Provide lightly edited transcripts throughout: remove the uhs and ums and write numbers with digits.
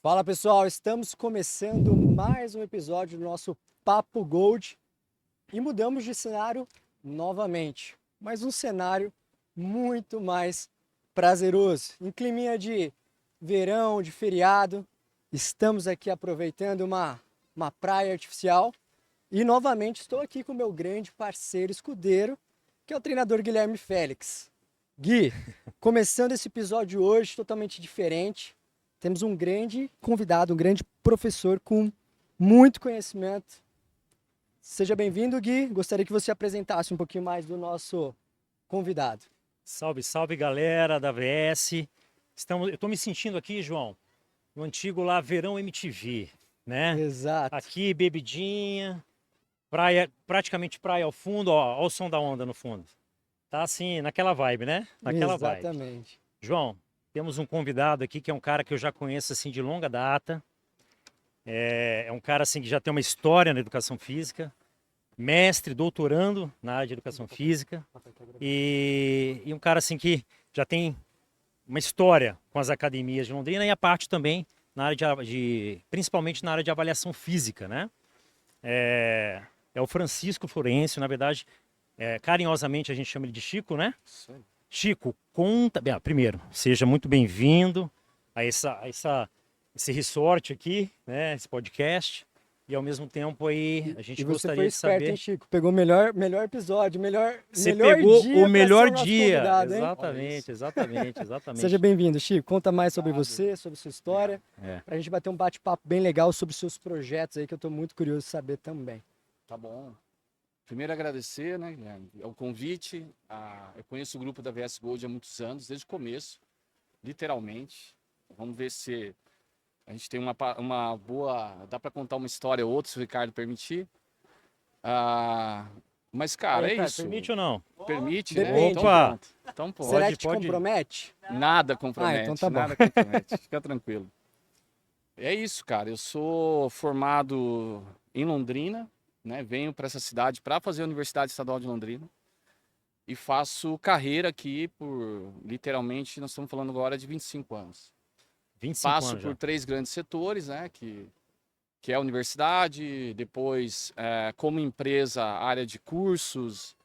Fala pessoal, estamos começando mais um episódio do nosso Papo Gold e mudamos de cenário novamente, mas um cenário muito mais prazeroso. Em climinha de verão, de feriado, estamos aqui aproveitando uma praia artificial e novamente estou aqui com o meu grande parceiro escudeiro, que é o treinador Guilherme Félix. Gui, começando esse episódio hoje totalmente diferente. Temos um grande convidado, um grande professor com muito conhecimento. Seja bem-vindo, Gui. Gostaria que você apresentasse um pouquinho mais do nosso convidado. Salve, salve galera da VS. Eu estou me sentindo aqui, João, no antigo lá Verão MTV, né? Exato. Aqui, bebidinha, praia, praticamente praia ao fundo, ó o som da onda no fundo. Tá assim, naquela vibe, né? Naquela vibe. Exatamente. João, temos um convidado aqui que é um cara que eu já conheço assim de longa data. É um cara assim que já tem uma história na educação física, mestre, doutorando na área de educação física e um cara assim que já tem uma história com as academias de Londrina e a parte também na área principalmente na área de avaliação física, né? É o Francisco Florencio, na verdade, carinhosamente a gente chama ele de Chico, né? Sim. Chico, conta. Bem, primeiro, seja muito bem-vindo a esse resort aqui, né? Esse podcast. E ao mesmo tempo aí a gente E você gostaria foi de esperto, saber. hein, Chico? Pegou o melhor episódio, Você melhor pegou dia o pra melhor ser o nosso dia. convidado, hein? Exatamente, exatamente, Seja exatamente. bem-vindo, Chico. Conta mais sobre você, sobre sua história, É. pra gente bater um bate-papo bem legal sobre os seus projetos aí, que eu tô muito curioso de saber também. Tá bom. Primeiro agradecer, né, Guilherme, o convite. Eu conheço o grupo da VS Gold há muitos anos, desde o começo, literalmente. Vamos ver se a gente tem uma boa... Dá para contar uma história ou outra, se o Ricardo permitir. Mas, cara, Aí, é cara, isso. permite ou não? Permite, né? Depende. Então Opa! pronto. Então pronto. Será Pode, que te pode. compromete? Nada compromete, então tá bom. nada compromete. Fica tranquilo. É isso, cara. Eu sou formado em Londrina, né? Venho para essa cidade para fazer a Universidade Estadual de Londrina e faço carreira aqui por, literalmente, nós estamos falando agora de 25 anos. 25 Passo anos por já. 3 grandes setores, né? Que é a universidade, depois como empresa, área de cursos,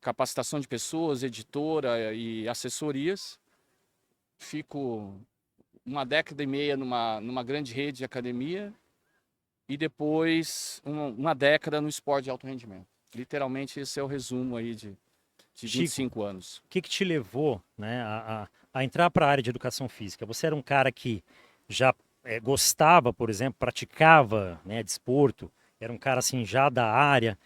capacitação de pessoas, editora e assessorias. Fico uma década e meia numa grande rede de academia e depois uma década no esporte de alto rendimento. Literalmente esse é o resumo aí de Chico, 25 anos. O que te levou, né, a entrar para a área de educação física? Você era um cara que já gostava, por exemplo, praticava, né, desporto, era um cara assim já da área.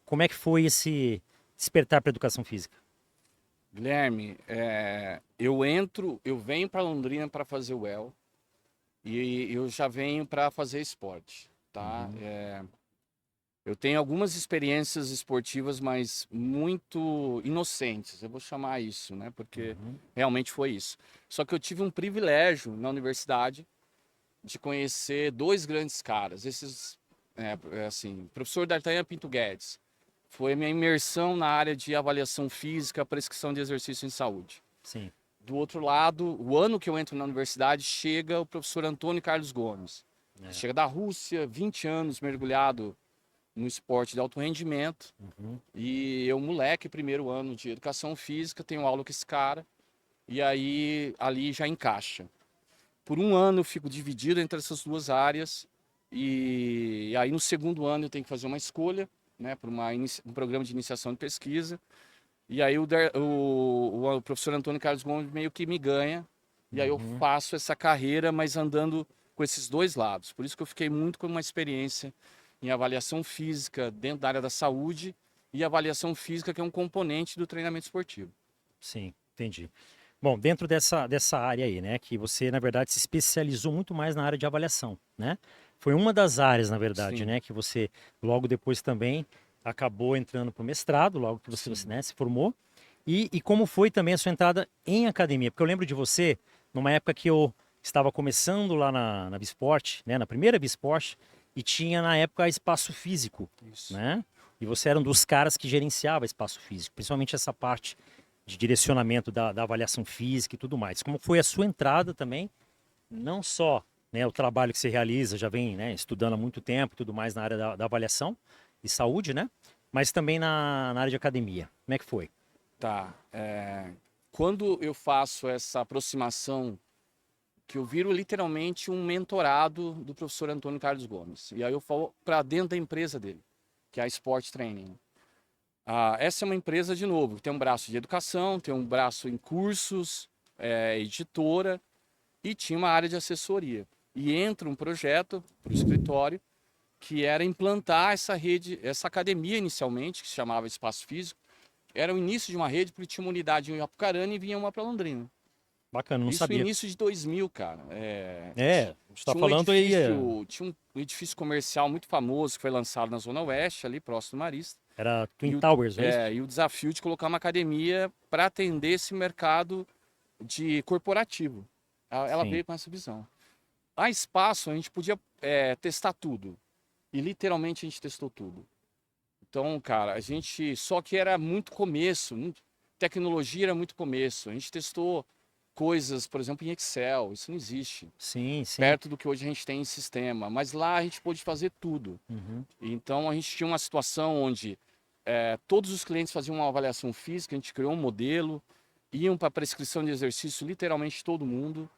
Como é que foi esse despertar para a educação física? Guilherme, eu venho para Londrina para fazer o EL e eu já venho para fazer esporte, tá? Eu tenho algumas experiências esportivas, mas muito inocentes, eu vou chamar isso, né? Porque realmente foi isso. Só que eu tive um privilégio na universidade de conhecer dois grandes caras. Assim, professor D'Artagnan Pinto Guedes. Foi a minha imersão na área de avaliação física, prescrição de exercício em saúde. Sim. Do outro lado, o ano que eu entro na universidade, chega o professor Antônio Carlos Gomes. Chega da Rússia, 20 anos mergulhado no esporte de alto rendimento. E eu, moleque, primeiro ano de educação física, tenho aula com esse cara. E aí, ali já encaixa. Por um ano eu fico dividido entre essas duas áreas. E aí, no segundo ano, eu tenho que fazer uma escolha, né, para um programa de iniciação de pesquisa. E aí, o professor Antônio Carlos Gomes meio que me ganha. E aí, eu faço essa carreira, mas andando com esses dois lados. Por isso que eu fiquei muito com uma experiência em avaliação física dentro da área da saúde e avaliação física, que é um componente do treinamento esportivo. Sim, entendi. Bom, dentro dessa área aí, né, que você, na verdade, se especializou muito mais na área de avaliação, né? Foi uma das áreas, na verdade, Sim. né, que você logo depois também acabou entrando para o mestrado, logo que você, Sim. né, se formou. E como foi também a sua entrada em academia? Porque eu lembro de você, numa época que eu estava começando lá na Bisport, né, na primeira Bisport, e tinha na época espaço físico, Isso. né? E você era um dos caras que gerenciava espaço físico, principalmente essa parte de direcionamento da avaliação física e tudo mais. Como foi a sua entrada também, não só, né, o trabalho que você realiza, já vem, né, estudando há muito tempo e tudo mais na área da avaliação e saúde, né? Mas também na área de academia. Como é que foi? Tá. Quando eu faço essa aproximação, que eu viro literalmente um mentorado do professor Antônio Carlos Gomes. E aí eu falo para dentro da empresa dele, que é a Sport Training. Essa é uma empresa, de novo, que tem um braço de educação, tem um braço em cursos, editora, e tinha uma área de assessoria. E entra um projeto para o escritório que era implantar essa rede, essa academia inicialmente, que se chamava Espaço Físico. Era o início de uma rede, porque tinha uma unidade em Apucarana e vinha uma para Londrina. Bacana, não Isso no sabia. início de 2000, cara. Você tá Tinha falando aí... tinha um edifício comercial muito famoso que foi lançado na Zona Oeste, ali próximo do Marista. Era Twin Towers, não é isso? E o desafio de colocar uma academia para atender esse mercado de corporativo. Ela Sim. veio com essa visão. A Espaço, a gente podia testar tudo. E literalmente a gente testou tudo. Então, cara, a gente... Só que era muito começo. Tecnologia era muito começo. A gente testou coisas, por exemplo, em Excel. Isso não existe. Sim, sim. Perto do que hoje a gente tem em sistema. Mas lá a gente pôde fazer tudo. Uhum. Então, a gente tinha uma situação onde todos os clientes faziam uma avaliação física. A gente criou um modelo. Iam para prescrição de exercício literalmente todo mundo.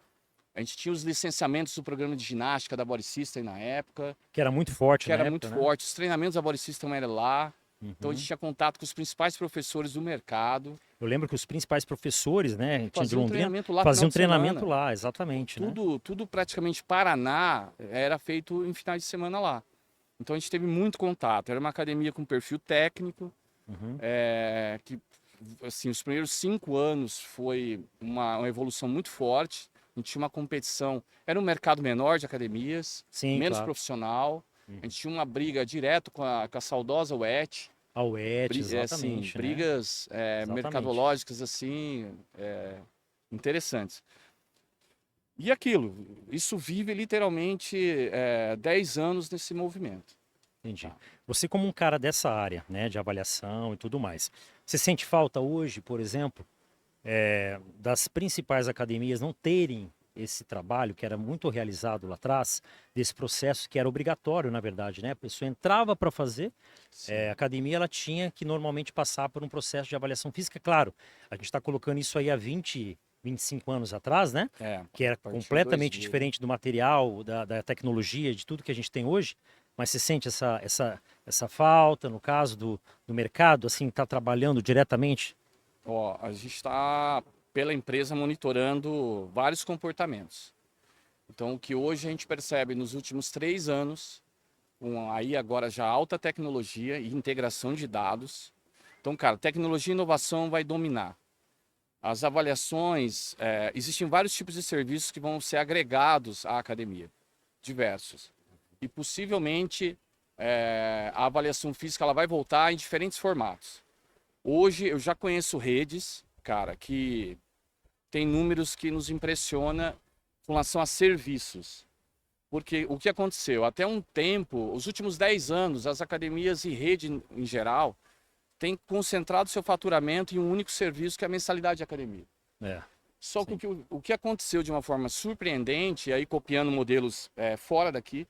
A gente tinha os licenciamentos do programa de ginástica da Body System na época. Que era muito forte Que na era época, muito né? forte. Os treinamentos da Body System eram lá. Então a Uhum. gente tinha contato com os principais professores do mercado. Eu lembro que os principais professores, né, tinha de Faziam Londrina, treinamento lá faziam final de treinamento semana. lá, exatamente, né? Tudo praticamente Paraná era feito em finais de semana lá. Então a gente teve muito contato. Era uma academia com perfil técnico, Uhum. que assim, os primeiros 5 anos foi uma evolução muito forte. A gente tinha uma competição, era um mercado menor de academias, Sim, menos claro. profissional. A gente tinha uma briga direto com a saudosa WET. A UET, Assim, exatamente, né? brigas Exatamente. mercadológicas assim, interessantes. E aquilo, isso vive literalmente 10 anos nesse movimento. Entendi. Você como um cara dessa área, né, de avaliação e tudo mais, você sente falta hoje, por exemplo, das principais academias não terem esse trabalho que era muito realizado lá atrás, desse processo que era obrigatório, na verdade, né? A pessoa entrava para fazer, a academia ela tinha que normalmente passar por um processo de avaliação física. Claro, a gente está colocando isso aí há 20, 25 anos atrás, né? Que era a partir de completamente 2000. diferente do material, da tecnologia, de tudo que a gente tem hoje. Mas você sente essa falta, no caso do mercado, assim, está trabalhando diretamente? Ó, a gente está, pela empresa, monitorando vários comportamentos. Então, o que hoje a gente percebe nos últimos 3 anos, com aí agora já alta tecnologia e integração de dados. Então, cara, tecnologia e inovação vai dominar. As avaliações, existem vários tipos de serviços que vão ser agregados à academia, diversos. E possivelmente a avaliação física ela vai voltar em diferentes formatos. Hoje eu já conheço redes, cara, que tem números que nos impressiona com relação a serviços. Porque o que aconteceu? Até um tempo, os últimos 10 anos, as academias e rede em geral têm concentrado seu faturamento em um único serviço, que é a mensalidade de academia. Só que o que aconteceu de uma forma surpreendente, aí copiando modelos fora daqui,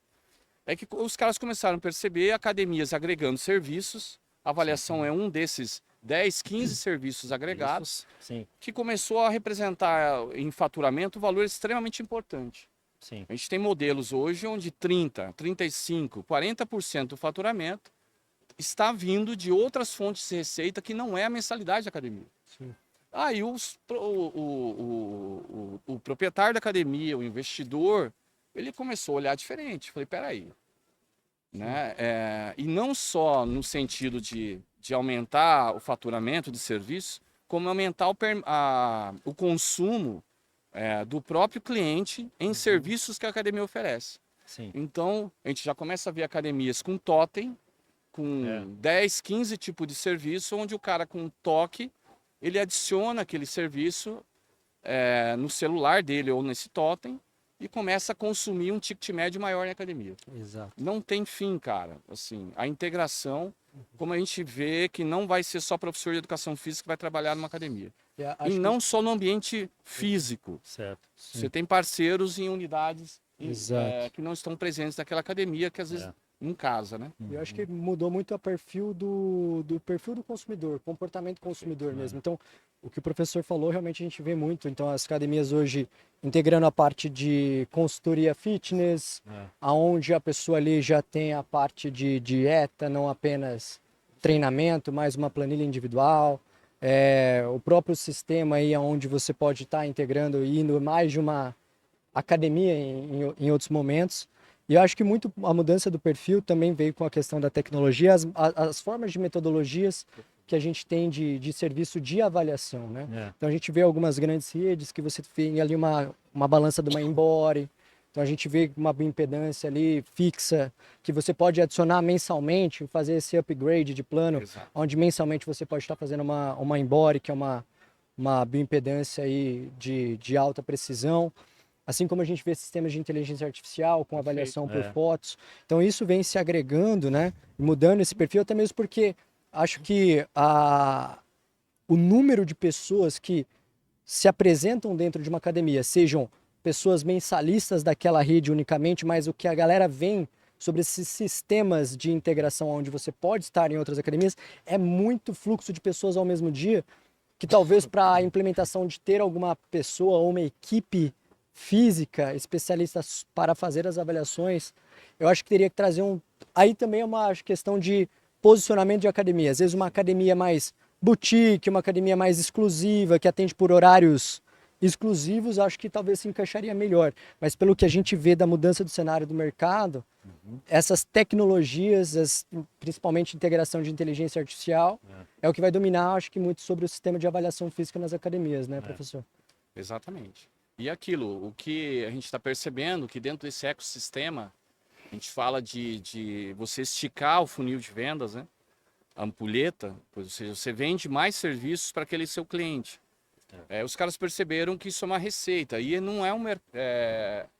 é que os caras começaram a perceber academias agregando serviços, a avaliação é um desses 10, 15 serviços agregados, que começou a representar em faturamento um valor extremamente importante. Sim. A gente tem modelos hoje onde 30, 35, 40% do faturamento está vindo de outras fontes de receita que não é a mensalidade da academia. Sim. Aí o proprietário da academia, o investidor, ele começou a olhar diferente. Falei, peraí. Né? E não só no sentido de aumentar o faturamento de serviço, como aumentar o consumo do próprio cliente em serviços que a academia oferece. Sim. Então, a gente já começa a ver academias com totem, com 10, 15 tipos de serviço, onde o cara com toque, ele adiciona aquele serviço no celular dele ou nesse totem e começa a consumir um ticket médio maior na academia. Exato. Não tem fim, cara. Assim, a integração, como a gente vê que não vai ser só professor de educação física que vai trabalhar numa academia. E não só no ambiente físico. Certo. Você tem parceiros em unidades Exato. que não estão presentes naquela academia, que às vezes em casa, né? Eu acho que mudou muito o perfil do perfil do consumidor, comportamento consumidor mesmo. Então, o que o professor falou, realmente a gente vê muito. Então, as academias hoje integrando a parte de consultoria fitness, aonde a pessoa ali já tem a parte de dieta, não apenas treinamento, mas uma planilha individual. O próprio sistema aí, onde você pode estar integrando e indo mais de uma academia em outros momentos. E eu acho que muito a mudança do perfil também veio com a questão da tecnologia, as formas de metodologias que a gente tem de serviço de avaliação, né? Então a gente vê algumas grandes redes que você tem ali uma balança de uma Embody, então a gente vê uma bioimpedância ali fixa, que você pode adicionar mensalmente, fazer esse upgrade de plano, Exato. onde mensalmente você pode estar fazendo uma Embody, que é uma bioimpedância aí de alta precisão. Assim como a gente vê sistemas de inteligência artificial com avaliação por fotos. Então isso vem se agregando, né? Mudando esse perfil, até mesmo porque acho que o número de pessoas que se apresentam dentro de uma academia, sejam pessoas mensalistas daquela rede unicamente, mas o que a galera vem sobre esses sistemas de integração onde você pode estar em outras academias, é muito fluxo de pessoas ao mesmo dia, que talvez para a implementação de ter alguma pessoa ou uma equipe física, especialistas para fazer as avaliações, eu acho que teria que trazer Aí também é uma questão de posicionamento de academia. Às vezes uma academia mais boutique, uma academia mais exclusiva, que atende por horários exclusivos, acho que talvez se encaixaria melhor. Mas pelo que a gente vê da mudança do cenário do mercado, essas tecnologias, principalmente integração de inteligência artificial, é o que vai dominar, acho que muito sobre o sistema de avaliação física nas academias, né, professor? Exatamente. E aquilo, o que a gente está percebendo, que dentro desse ecossistema, a gente fala de você esticar o funil de vendas, né? A ampulheta, ou seja, você vende mais serviços para aquele seu cliente. Os caras perceberam que isso é uma receita e não é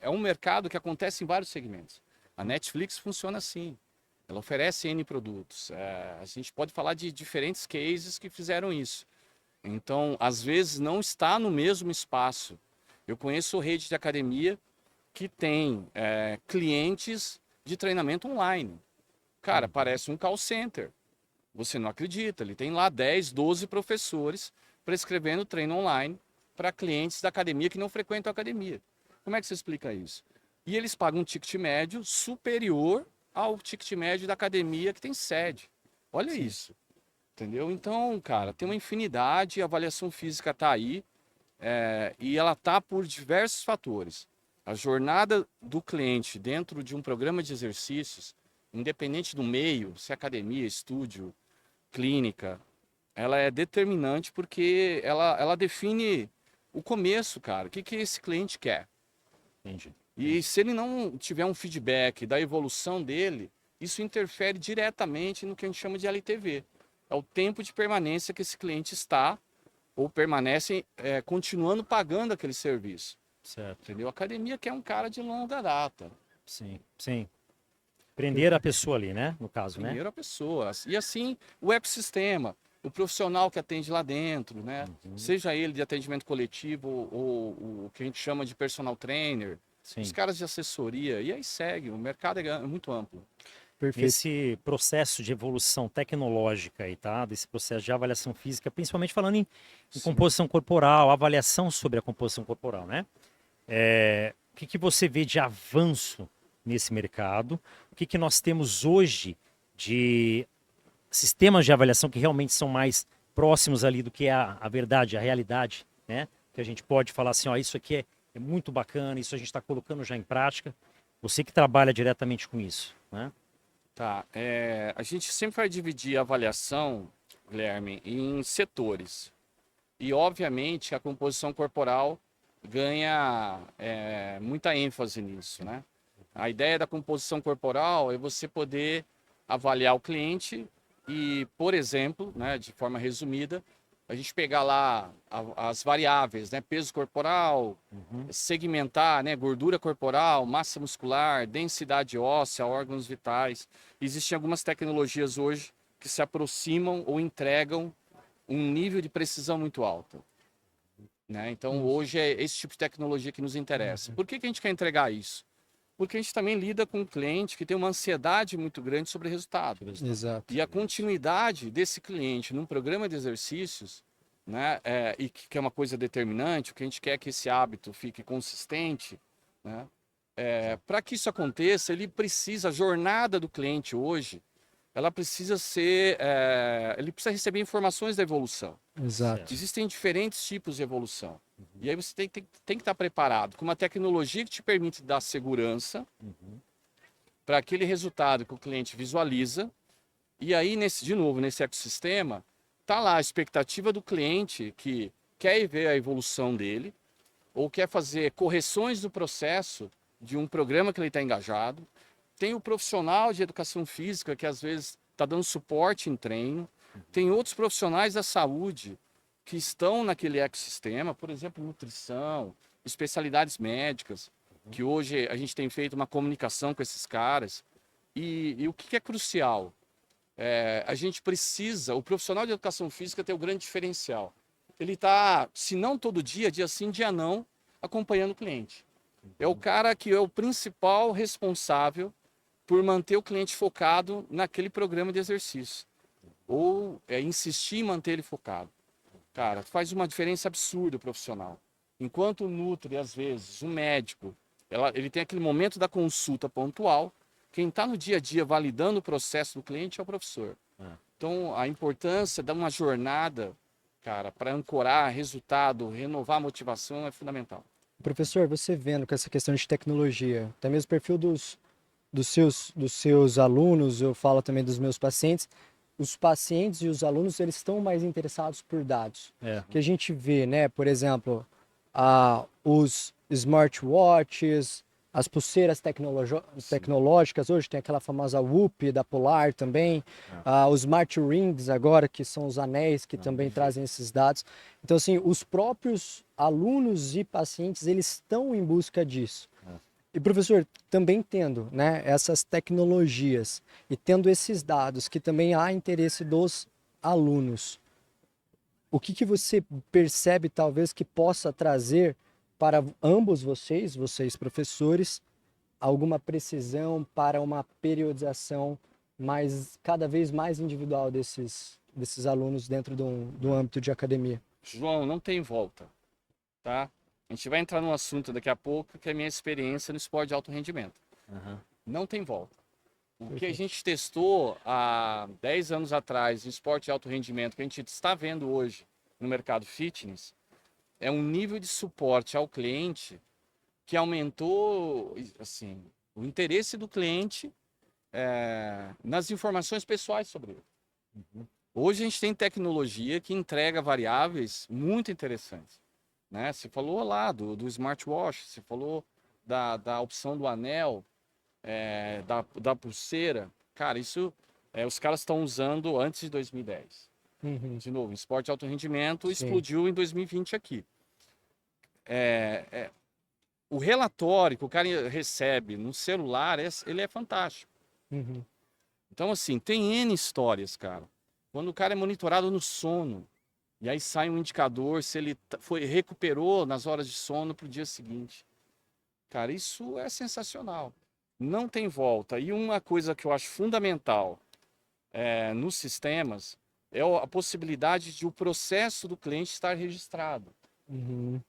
é um mercado que acontece em vários segmentos. A Netflix funciona assim. Ela oferece N produtos. A gente pode falar de diferentes cases que fizeram isso. Então, às vezes, não está no mesmo espaço. Eu conheço rede de academia que tem clientes de treinamento online. Cara, parece um call center. Você não acredita, ele tem lá 10, 12 professores prescrevendo treino online para clientes da academia que não frequentam a academia. Como é que você explica isso? E eles pagam um ticket médio superior ao ticket médio da academia que tem sede. Olha isso. Entendeu? Então, cara, tem uma infinidade, a avaliação física está aí, e ela está por diversos fatores. A jornada do cliente dentro de um programa de exercícios, independente do meio, se é academia, estúdio, clínica, ela é determinante porque ela define o começo, cara. O que esse cliente quer? Entendi. E se ele não tiver um feedback da evolução dele, isso interfere diretamente no que a gente chama de LTV. É o tempo de permanência que esse cliente está ou permanece continuando pagando aquele serviço. Certo. Entendeu? A academia quer um cara de longa data. Sim, sim. Prender a pessoa ali, né? No caso, né? Primeiro a pessoa. E assim, o ecossistema, o profissional que atende lá dentro, né? Seja ele de atendimento coletivo ou o que a gente chama de personal trainer, Sim. os caras de assessoria, e aí segue. O mercado é muito amplo. Perfeito. Esse processo de evolução tecnológica aí, tá? Desse processo de avaliação física, principalmente falando em composição corporal, avaliação sobre a composição corporal, né? O que você vê de avanço nesse mercado? O que nós temos hoje de sistemas de avaliação que realmente são mais próximos ali do que é a verdade, a realidade, né? Que a gente pode falar assim, ó, isso aqui é muito bacana, isso a gente está colocando já em prática. Você que trabalha diretamente com isso, né? Tá, a gente sempre vai dividir a avaliação, Guilherme, em setores. E, obviamente, a composição corporal ganha muita ênfase nisso, né? A ideia da composição corporal é você poder avaliar o cliente e, por exemplo, né, de forma resumida, a gente pegar lá as variáveis, né, peso corporal, segmentar, né, gordura corporal, massa muscular, densidade óssea, órgãos vitais. Existem algumas tecnologias hoje que se aproximam ou entregam um nível de precisão muito alto. Né? Então, hoje é esse tipo de tecnologia que nos interessa. Por que a gente quer entregar isso? porque a gente também lida com um cliente que tem uma ansiedade muito grande sobre resultado. Exato. E a continuidade desse cliente num programa de exercícios, né, e que é uma coisa determinante, o que a gente quer é que esse hábito fique consistente, né, para que isso aconteça, ele precisa, a jornada do cliente hoje, ela precisa ser, ele precisa receber informações da evolução. Exato. Existem diferentes tipos de evolução. E aí você tem que estar preparado com uma tecnologia que te permite dar segurança para aquele resultado que o cliente visualiza. E aí, de novo, nesse ecossistema, está lá a expectativa do cliente que quer ver a evolução dele ou quer fazer correções do processo de um programa que ele está engajado. Tem o profissional de educação física que às vezes está dando suporte em treino. Tem outros profissionais da saúde que estão naquele ecossistema, por exemplo, nutrição, especialidades médicas, que hoje a gente tem feito uma comunicação com esses caras. E o que é crucial? A gente precisa, o profissional de educação física tem o grande diferencial. Ele está, se não todo dia, dia sim, dia não, acompanhando o cliente. É o cara que é o principal responsável por manter o cliente focado naquele programa de exercício. Ou insistir em manter ele focado. Cara, faz uma diferença absurda o profissional. Enquanto o Nutri, às vezes, o médico, ele tem aquele momento da consulta pontual, quem está no dia a dia validando o processo do cliente é o professor. Então, a importância de uma jornada, cara, para ancorar resultado, renovar a motivação é fundamental. Professor, você vendo com essa questão de tecnologia, até mesmo o perfil dos seus alunos, eu falo também dos meus pacientes, os pacientes e os alunos, eles estão mais interessados por dados. Que a gente vê, né, por exemplo, os smartwatches, as pulseiras tecnológicas, hoje tem aquela famosa Whoop da Polar também, os smart rings agora, que são os anéis que também trazem esses dados. Então, assim, os próprios alunos e pacientes, eles estão em busca disso. E, professor, também tendo, né, essas tecnologias e tendo esses dados, que também há interesse dos alunos, o que você percebe, talvez, que possa trazer para ambos vocês professores, alguma precisão para uma periodização cada vez mais individual desses alunos dentro do âmbito de academia? João, não tem volta, tá? A gente vai entrar num assunto daqui a pouco, que é a minha experiência no esporte de alto rendimento. Não tem volta. O que a gente testou há 10 anos atrás no esporte de alto rendimento, que a gente está vendo hoje no mercado fitness, é um nível de suporte ao cliente que aumentou, assim, o interesse do cliente nas informações pessoais sobre ele. Hoje a gente tem tecnologia que entrega variáveis muito interessantes. Né? Você falou lá do smartwatch, você falou da opção do anel, da pulseira. Cara, isso os caras estão usando antes de 2010. De novo, esporte de alto rendimento explodiu em 2020 aqui. O relatório que o cara recebe no celular, ele é fantástico. Então, assim, tem N histórias, cara. Quando o cara é monitorado no sono, e aí sai um indicador se ele recuperou nas horas de sono para o dia seguinte. Cara, isso é sensacional. Não tem volta. E uma coisa que eu acho fundamental nos sistemas é a possibilidade de o processo do cliente estar registrado.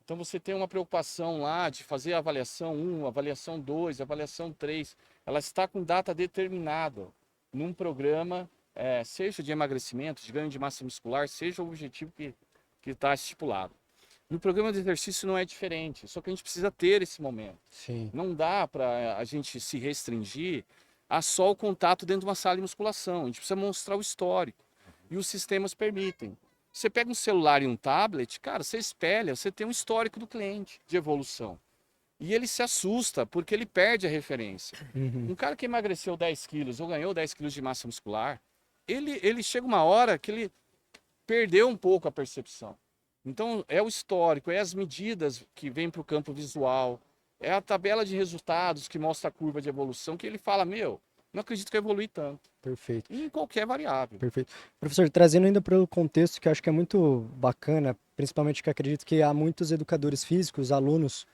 Então você tem uma preocupação lá de fazer a avaliação 1, avaliação 2, avaliação 3. Ela está com data determinada num programa, seja de emagrecimento, de ganho de massa muscular, seja o objetivo que está estipulado. No programa de exercício não é diferente, só que a gente precisa ter esse momento. Não dá para a gente se restringir a só o contato dentro de uma sala de musculação. A gente precisa mostrar o histórico. E os sistemas permitem. Você pega um celular e um tablet, cara, você espelha, você tem um histórico do cliente de evolução. E ele se assusta, porque ele perde a referência. Um cara que emagreceu 10 quilos ou ganhou 10 quilos de massa muscular, ele chega uma hora que ele perdeu um pouco a percepção. Então, é o histórico, é as medidas que vêm para o campo visual, é a tabela de resultados que mostra a curva de evolução, que ele fala, não acredito que eu evolui tanto. Perfeito. E em qualquer variável. Perfeito. Professor, trazendo ainda para o contexto que eu acho que é muito bacana, principalmente que eu acredito que há muitos educadores físicos, alunos,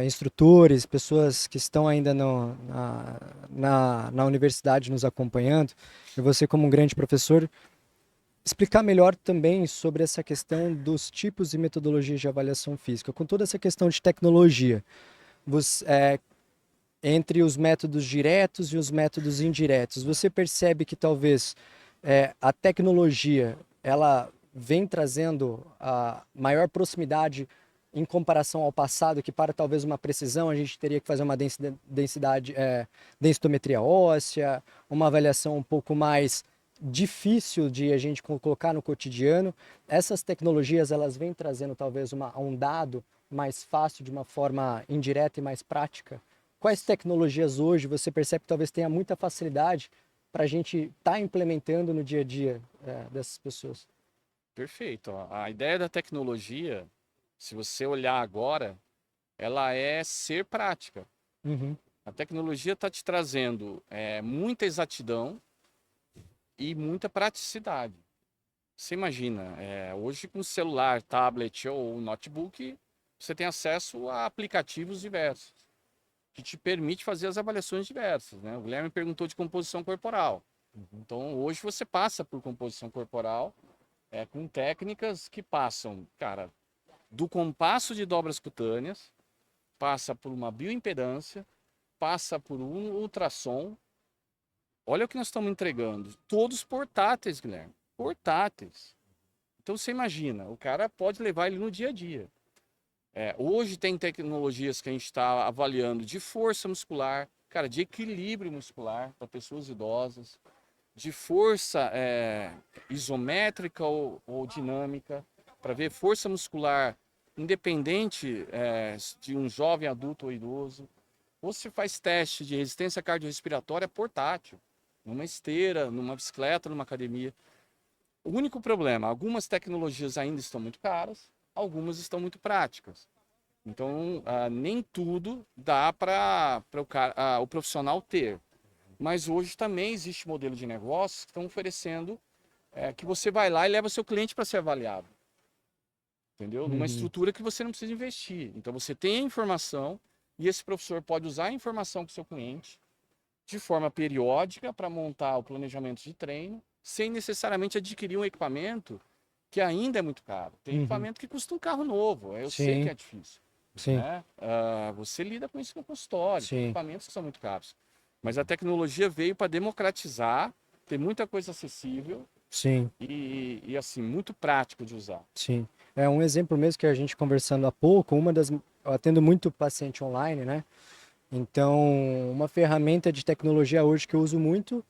instrutores, pessoas que estão ainda na universidade nos acompanhando, e você como um grande professor, explicar melhor também sobre essa questão dos tipos e metodologias de avaliação física, com toda essa questão de tecnologia, entre os métodos diretos e os métodos indiretos. Você percebe que talvez a tecnologia ela vem trazendo a maior proximidade em comparação ao passado, que para talvez uma precisão a gente teria que fazer uma densitometria óssea, uma avaliação um pouco mais difícil de a gente colocar no cotidiano. Essas tecnologias elas vêm trazendo talvez um dado mais fácil de uma forma indireta e mais prática. Quais tecnologias hoje você percebe que talvez tenha muita facilidade para a gente estar implementando no dia a dia dessas pessoas? Perfeito. A ideia da tecnologia, se você olhar agora, ela é ser prática. Uhum. A tecnologia está te trazendo muita exatidão e muita praticidade. Você imagina, hoje com celular, tablet ou notebook, você tem acesso a aplicativos diversos, que te permite fazer as avaliações diversas, né? O Guilherme perguntou de composição corporal. Então, hoje você passa por composição corporal com técnicas que passam, cara, do compasso de dobras cutâneas, passa por uma bioimpedância, passa por um ultrassom. Olha o que nós estamos entregando. Todos portáteis, Guilherme. Portáteis. Então você imagina, o cara pode levar ele no dia a dia. Hoje tem tecnologias que a gente está avaliando de força muscular, cara, de equilíbrio muscular para pessoas idosas, de força isométrica ou dinâmica, para ver força muscular independente de um jovem adulto ou idoso. Ou se faz teste de resistência cardiorrespiratória portátil, numa esteira, numa bicicleta, numa academia. O único problema, algumas tecnologias ainda estão muito caras, algumas estão muito práticas. Então, nem tudo dá para o profissional ter. Mas hoje também existe modelo de negócios que estão oferecendo que você vai lá e leva seu cliente para ser avaliado. Entendeu? Numa estrutura que você não precisa investir. Então, você tem a informação e esse professor pode usar a informação com o seu cliente de forma periódica para montar o planejamento de treino, sem necessariamente adquirir um equipamento que ainda é muito caro. Tem equipamento que custa um carro novo, eu sei que é difícil. Sim. Né? Você lida com isso no consultório, Sim. tem equipamentos que são muito caros. Mas a tecnologia veio para democratizar, ter muita coisa acessível. Sim. E assim, muito prático de usar. Sim. É um exemplo mesmo que a gente conversando há pouco, eu atendo muito paciente online, né? Então, uma ferramenta de tecnologia hoje que eu uso muito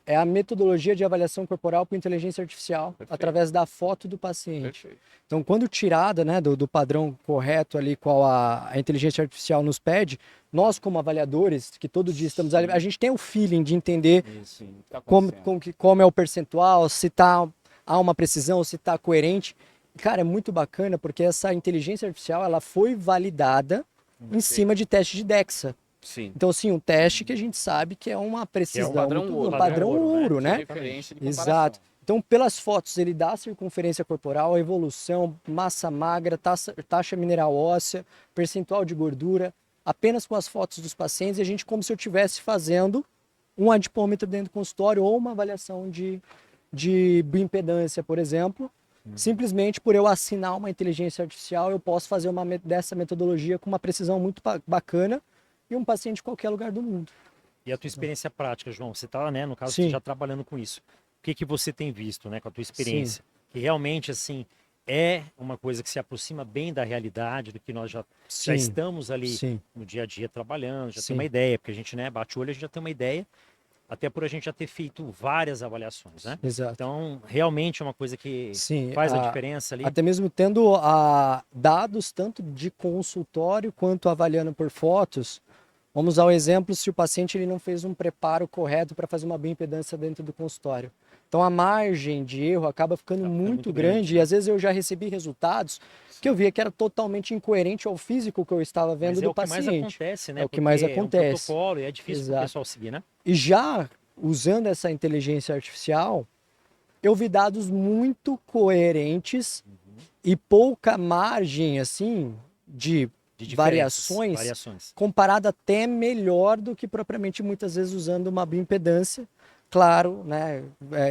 é a metodologia de avaliação corporal por inteligência artificial, Perfeito. Através da foto do paciente. Perfeito. Então, quando tirada, né, do padrão correto ali, qual a inteligência artificial nos pede, nós como avaliadores, que todo dia estamos ali, a gente tem o feeling de entender como é o percentual, se há uma precisão, se está coerente. Cara, é muito bacana porque essa inteligência artificial ela foi validada em cima de teste de DEXA. Sim. Então, assim, um teste que a gente sabe que é uma precisão, padrão ouro, né? Referência de Exato. Então, pelas fotos, ele dá a circunferência corporal, a evolução, massa magra, taxa mineral óssea, percentual de gordura, apenas com as fotos dos pacientes, a gente como se eu estivesse fazendo um adipômetro dentro do consultório ou uma avaliação de bioimpedância, por exemplo. Simplesmente por eu assinar uma inteligência artificial, eu posso fazer dessa metodologia com uma precisão muito bacana e um paciente de qualquer lugar do mundo. E a tua experiência prática, João? Você está, né, no caso, Sim. já trabalhando com isso. O que você tem visto, né, com a tua experiência? Sim. Que realmente, assim, é uma coisa que se aproxima bem da realidade, do que nós já estamos ali no dia a dia trabalhando, já tem uma ideia, porque a gente, né, bate o olho, a gente já tem uma ideia, até por a gente já ter feito várias avaliações, né? Exato. Então, realmente é uma coisa que faz a diferença ali. Até mesmo tendo dados tanto de consultório quanto avaliando por fotos. Vamos usar o exemplo se o paciente ele não fez um preparo correto para fazer uma bioimpedância dentro do consultório. Então a margem de erro acaba ficando muito grande, né? E às vezes eu já recebi resultados que eu via que era totalmente incoerente ao físico que eu estava vendo do paciente. É o que mais acontece, né? É o que mais acontece. É um protocolo e é difícil para o pessoal seguir, né? E já usando essa inteligência artificial, eu vi dados muito coerentes e pouca margem, assim, de De diferenças, variações, variações. comparado até melhor do que propriamente muitas vezes usando uma bioimpedância, claro, né,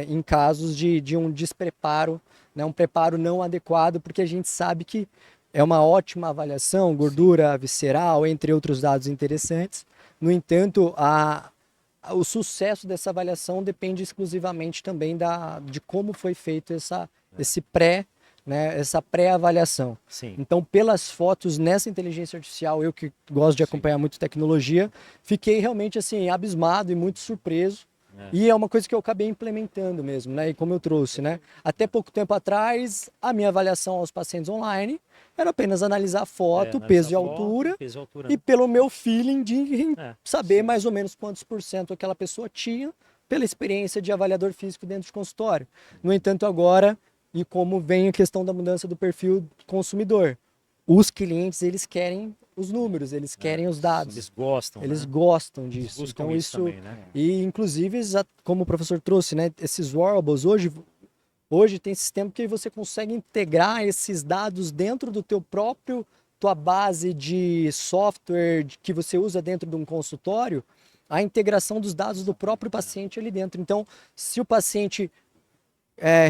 em casos de um despreparo, né, um preparo não adequado, porque a gente sabe que é uma ótima avaliação, gordura visceral, entre outros dados interessantes. No entanto, o sucesso dessa avaliação depende exclusivamente também de como foi feito esse pré, né, essa pré-avaliação. Sim. Então, pelas fotos nessa inteligência artificial, eu que gosto de acompanhar muito tecnologia, fiquei realmente assim abismado e muito surpreso. E é uma coisa que eu acabei implementando mesmo, né? E como eu trouxe, né? Até pouco tempo atrás, a minha avaliação aos pacientes online era apenas analisar a foto, peso e altura, peso e altura, e pelo meu feeling de É, saber sim. mais ou menos quantos por cento aquela pessoa tinha pela experiência de avaliador físico dentro de consultório. No entanto, agora, e como vem a questão da mudança do perfil consumidor, os clientes, eles querem os números, eles querem os dados. eles gostam, Eles né? gostam disso. Buscam Então isso também, né? e inclusive como o professor trouxe, né, esses wearables hoje tem sistema que você consegue integrar esses dados dentro do tua base de software que você usa dentro de um consultório, a integração dos dados do próprio paciente ali dentro. Então, se o paciente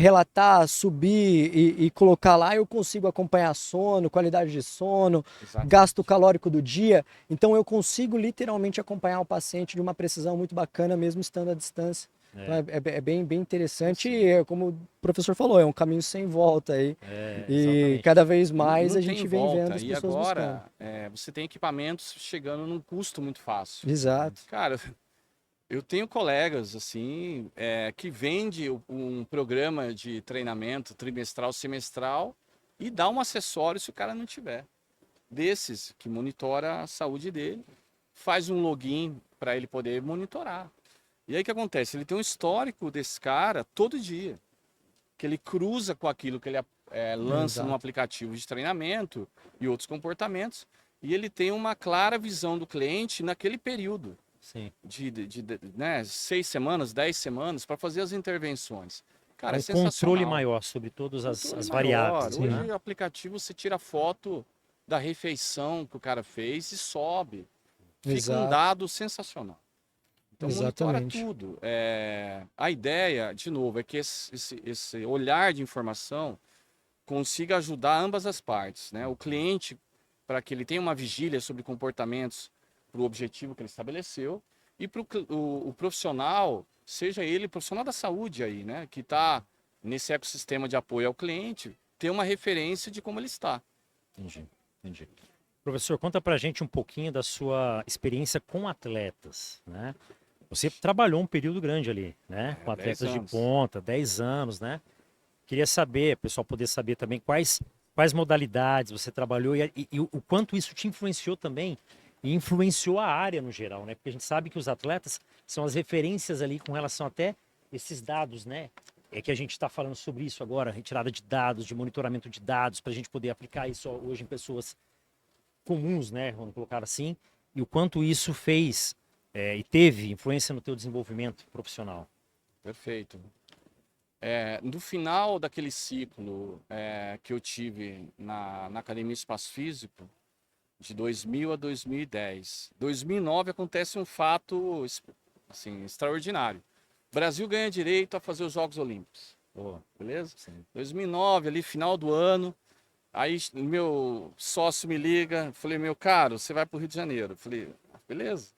relatar, subir e colocar lá, eu consigo acompanhar sono, qualidade de sono, Exatamente. gasto calórico do dia. Então eu consigo literalmente acompanhar o paciente de uma precisão muito bacana, mesmo estando à distância. Então é bem interessante e, como o professor falou, é um caminho sem volta aí. E Exatamente. cada vez mais Não a tem gente vem vendo volta. as E pessoas buscando. agora, você tem equipamentos chegando num custo muito fácil. Exato. Cara, eu tenho colegas, assim, que vende um programa de treinamento trimestral, semestral e dá um acessório se o cara não tiver. Desses, que monitora a saúde dele, faz um login para ele poder monitorar. E aí o que acontece? Ele tem um histórico desse cara todo dia, que ele cruza com aquilo que ele lança num Exato. aplicativo de treinamento e outros comportamentos, e ele tem uma clara visão do cliente naquele período Sim. né, 6 semanas, 10 semanas, para fazer as intervenções. Cara, é Um controle sensacional. maior sobre todas Controle as maior. variáveis, Hoje, né? o aplicativo, você tira foto da refeição que o cara fez e sobe. Fica um Exato. dado sensacional. Então, monitora Exatamente. tudo. A ideia, de novo, é que esse olhar de informação consiga ajudar ambas as partes, né? O cliente, para que ele tenha uma vigília sobre comportamentos para o objetivo que ele estabeleceu, e para o profissional, seja ele profissional da saúde aí, né? Que está nesse ecossistema de apoio ao cliente, ter uma referência de como ele está. Entendi. Professor, conta pra gente um pouquinho da sua experiência com atletas, né? Você trabalhou um período grande ali, né? Com 10 atletas de anos. ponta, 10 anos, né? Queria saber, o pessoal poder saber também quais modalidades você trabalhou e o quanto isso te influenciou também e influenciou a área no geral, né? Porque a gente sabe que os atletas são as referências ali com relação até esses dados, né? É que a gente está falando sobre isso agora, retirada de dados, de monitoramento de dados, para a gente poder aplicar isso hoje em pessoas comuns, né? Vamos colocar assim, e o quanto isso fez e teve influência no teu desenvolvimento profissional. Perfeito. No final daquele ciclo que eu tive na Academia Espaço Físico, de 2000 a 2010, 2009 acontece um fato assim, extraordinário. O Brasil ganha direito a fazer os Jogos Olímpicos. Beleza? Sim. 2009, ali, final do ano. Aí meu sócio me liga, falei, meu caro, você vai para o Rio de Janeiro. Falei, beleza.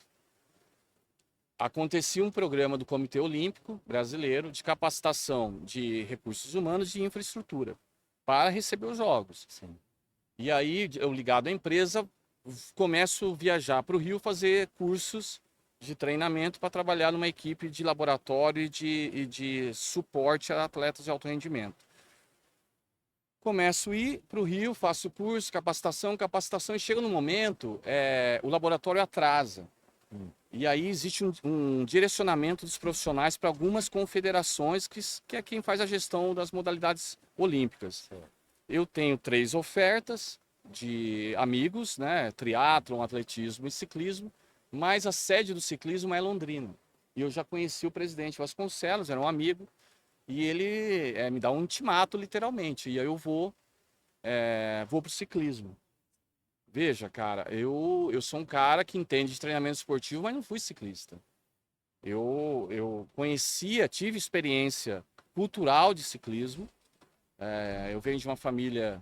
Acontecia um programa do Comitê Olímpico Brasileiro de capacitação de recursos humanos e infraestrutura para receber os Jogos. Sim. E aí, eu ligado à empresa, começo a viajar para o Rio fazer cursos de treinamento para trabalhar numa equipe de laboratório e de suporte a atletas de alto rendimento. Começo a ir para o Rio, faço curso, capacitação, e chega no momento, o laboratório atrasa. E aí existe um direcionamento dos profissionais para algumas confederações que é quem faz a gestão das modalidades olímpicas. Eu tenho 3 ofertas de amigos, né? Triatlon, atletismo e ciclismo, mas a sede do ciclismo é Londrina. E eu já conheci o presidente Vasconcelos, era um amigo, e ele me dá um intimato, literalmente. E aí eu vou para o ciclismo. Veja, cara, eu sou um cara que entende de treinamento esportivo, mas não fui ciclista. Eu conhecia, tive experiência cultural de ciclismo. Eu venho de uma família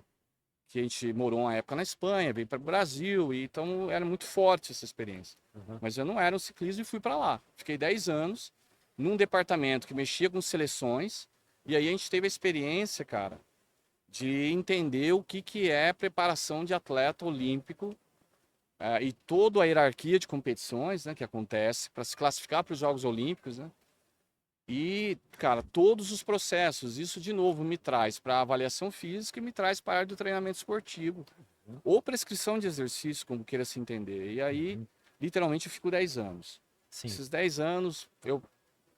que a gente morou uma época na Espanha, veio para o Brasil, e então era muito forte essa experiência. Uhum. Mas eu não era um ciclista e fui para lá. Fiquei 10 anos num departamento que mexia com seleções, e aí a gente teve a experiência, cara, de entender o que é preparação de atleta olímpico e toda a hierarquia de competições, né, que acontece para se classificar para os Jogos Olímpicos, né? E, cara, todos os processos, isso de novo me traz para a avaliação física e me traz para a área do treinamento esportivo, ou prescrição de exercício, como queira se entender. E aí, literalmente, eu fico 10 anos. Sim. Esses 10 anos, eu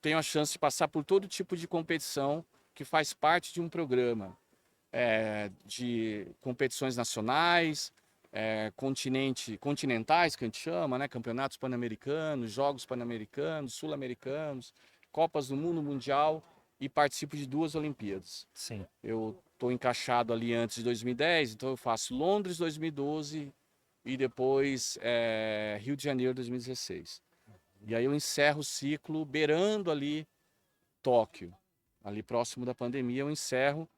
tenho a chance de passar por todo tipo de competição que faz parte de um programa de competições nacionais, continentais, que a gente chama, né? Campeonatos pan-americanos, Jogos Pan-Americanos, Sul-Americanos, Copas do Mundo Mundial e participo de 2 Olimpíadas. Sim. Eu estou encaixado ali antes de 2010, então eu faço Londres 2012 e depois Rio de Janeiro 2016. E aí eu encerro o ciclo beirando ali Tóquio, ali próximo da pandemia, eu encerro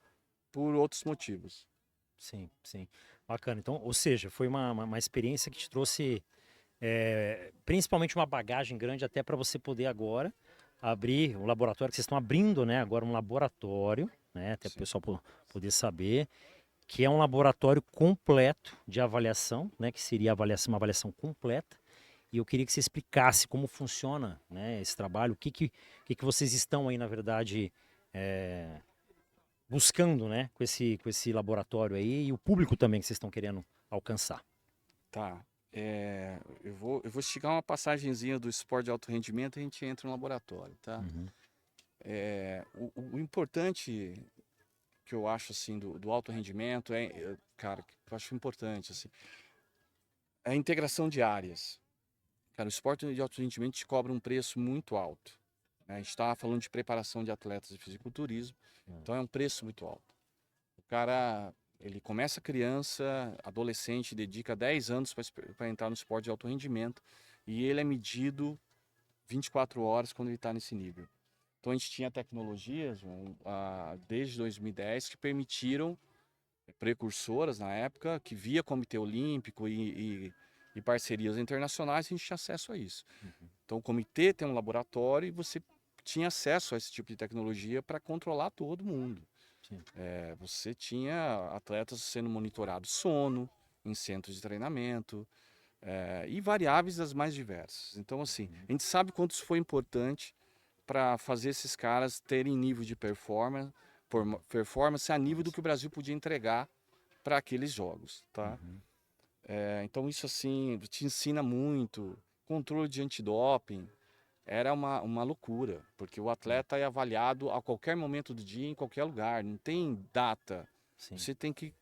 por outros motivos. Sim, sim. Bacana. Então, ou seja, foi uma experiência que te trouxe principalmente uma bagagem grande até para você poder agora abrir um laboratório, que vocês estão abrindo, né, agora um laboratório, né, até para o pessoal poder saber, que é um laboratório completo de avaliação, né, que seria uma avaliação completa. E eu queria que você explicasse como funciona, né, esse trabalho, o que vocês estão aí, na verdade, buscando, né, com esse laboratório aí e o público também que vocês estão querendo alcançar. Tá. Eu vou esticar uma passagenzinha do esporte de alto rendimento e a gente entra no laboratório, tá? Uhum. O importante que eu acho, assim, do alto rendimento cara, que eu acho importante, assim, é a integração de áreas. Cara, o esporte de alto rendimento te cobra um preço muito alto, né? A gente estava falando de preparação de atletas de fisiculturismo, então é um preço muito alto. O cara, ele começa criança, adolescente, dedica 10 anos para entrar no esporte de alto rendimento e ele é medido 24 horas quando ele está nesse nível. Então a gente tinha tecnologias desde 2010 que permitiram, precursoras na época, que via Comitê Olímpico e parcerias internacionais, a gente tinha acesso a isso. Então o comitê tem um laboratório e você tinha acesso a esse tipo de tecnologia para controlar todo mundo. Você tinha atletas sendo monitorados sono, em centros de treinamento, e variáveis das mais diversas. Então, assim, a gente sabe quanto isso foi importante para fazer esses caras terem nível de performance a nível do que o Brasil podia entregar para aqueles jogos, tá? Então isso assim te ensina muito, controle de antidoping, era uma loucura, porque o atleta é avaliado a qualquer momento do dia, em qualquer lugar, não tem data. Sim. Você tem que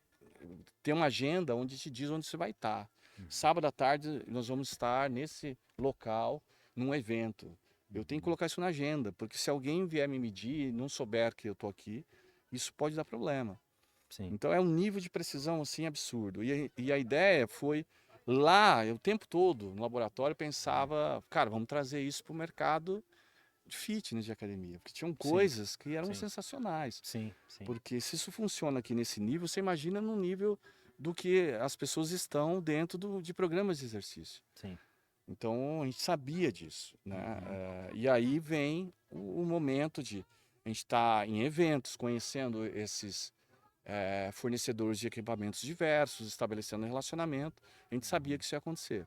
ter uma agenda onde te diz onde você vai estar. Sábado à tarde nós vamos estar nesse local, num evento. Eu tenho que colocar isso na agenda, porque se alguém vier me medir e não souber que eu estou aqui, isso pode dar problema. Sim. Então é um nível de precisão assim absurdo. E a ideia foi lá, eu, o tempo todo no laboratório pensava, cara, vamos trazer isso para o mercado de fitness de academia, porque tinham coisas que eram Sim. sensacionais. Sim, sim. Porque se isso funciona aqui nesse nível, você imagina no nível do que as pessoas estão dentro de programas de exercício. Sim. Então a gente sabia disso, né? E aí vem o momento de a gente estar em eventos, conhecendo esses fornecedores de equipamentos diversos, estabelecendo um relacionamento. A gente sabia que isso ia acontecer.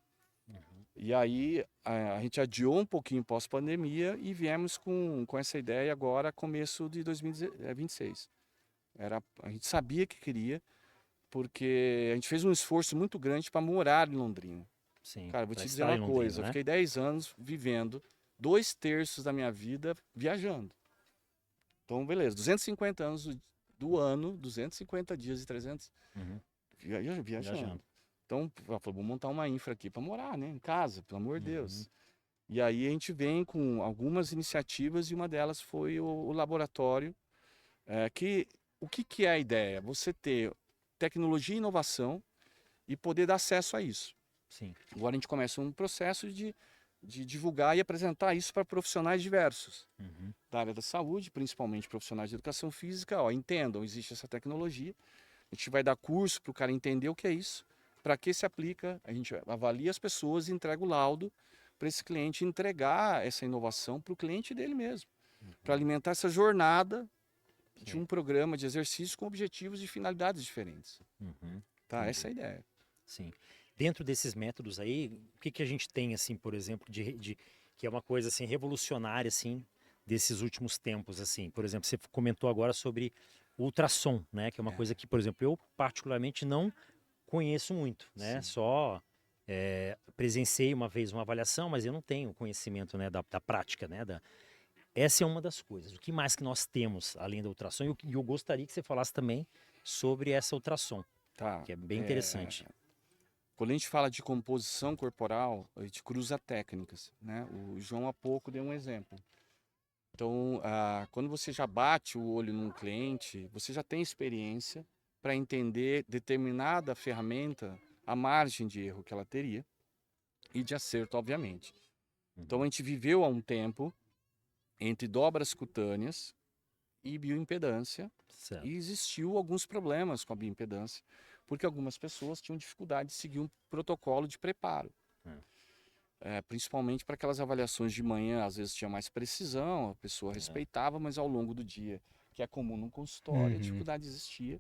E aí a gente adiou um pouquinho pós-pandemia e viemos com essa ideia agora, começo de 2026. A gente sabia que queria, porque a gente fez um esforço muito grande para morar em Londrina. Sim. Cara, vou Pra te dizer estar uma em Londrina, coisa, eu né? fiquei 10 anos vivendo 2/3 da minha vida viajando. Então, beleza, 250 anos do ano, 250 dias e 300 Uhum. viajando. Viajando. Então, ela falou, vou montar uma infra aqui para morar, né, em casa, pelo amor de Deus. E aí a gente vem com algumas iniciativas e uma delas foi o laboratório, o que é a ideia? Você ter tecnologia e inovação e poder dar acesso a isso. Sim. Agora a gente começa um processo de divulgar e apresentar isso para profissionais diversos Uhum. da área da saúde, principalmente profissionais de educação física. Ó, entendam, existe essa tecnologia. A gente vai dar curso para o cara entender o que é isso, para que se aplica. A gente avalia as pessoas e entrega o laudo para esse cliente entregar essa inovação para o cliente dele mesmo, para alimentar essa jornada de um programa de exercício com objetivos e finalidades diferentes. Uhum. Tá? Entendi. Essa é a ideia. Sim. Dentro desses métodos aí, o que que a gente tem, assim, por exemplo, que é uma coisa, assim, revolucionária, assim, desses últimos tempos, assim? Por exemplo, você comentou agora sobre o ultrassom, né? Que é uma coisa que, por exemplo, eu particularmente não conheço muito, né? Sim. Só presenciei uma vez uma avaliação, mas eu não tenho conhecimento, né, da prática, né? Essa é uma das coisas. O que mais que nós temos além da ultrassom? E eu gostaria que você falasse também sobre essa ultrassom, Tá. que é bem interessante. Quando a gente fala de composição corporal, a gente cruza técnicas, né? O João há pouco deu um exemplo. Então, quando você já bate o olho num cliente, você já tem experiência para entender determinada ferramenta, a margem de erro que ela teria e de acerto, obviamente. Então, a gente viveu há um tempo entre dobras cutâneas e bioimpedância, Certo. e existiu alguns problemas com a bioimpedância, porque algumas pessoas tinham dificuldade de seguir um protocolo de preparo. Principalmente para aquelas avaliações de manhã, às vezes tinha mais precisão, a pessoa respeitava, mas ao longo do dia, que é comum num consultório, a dificuldade existia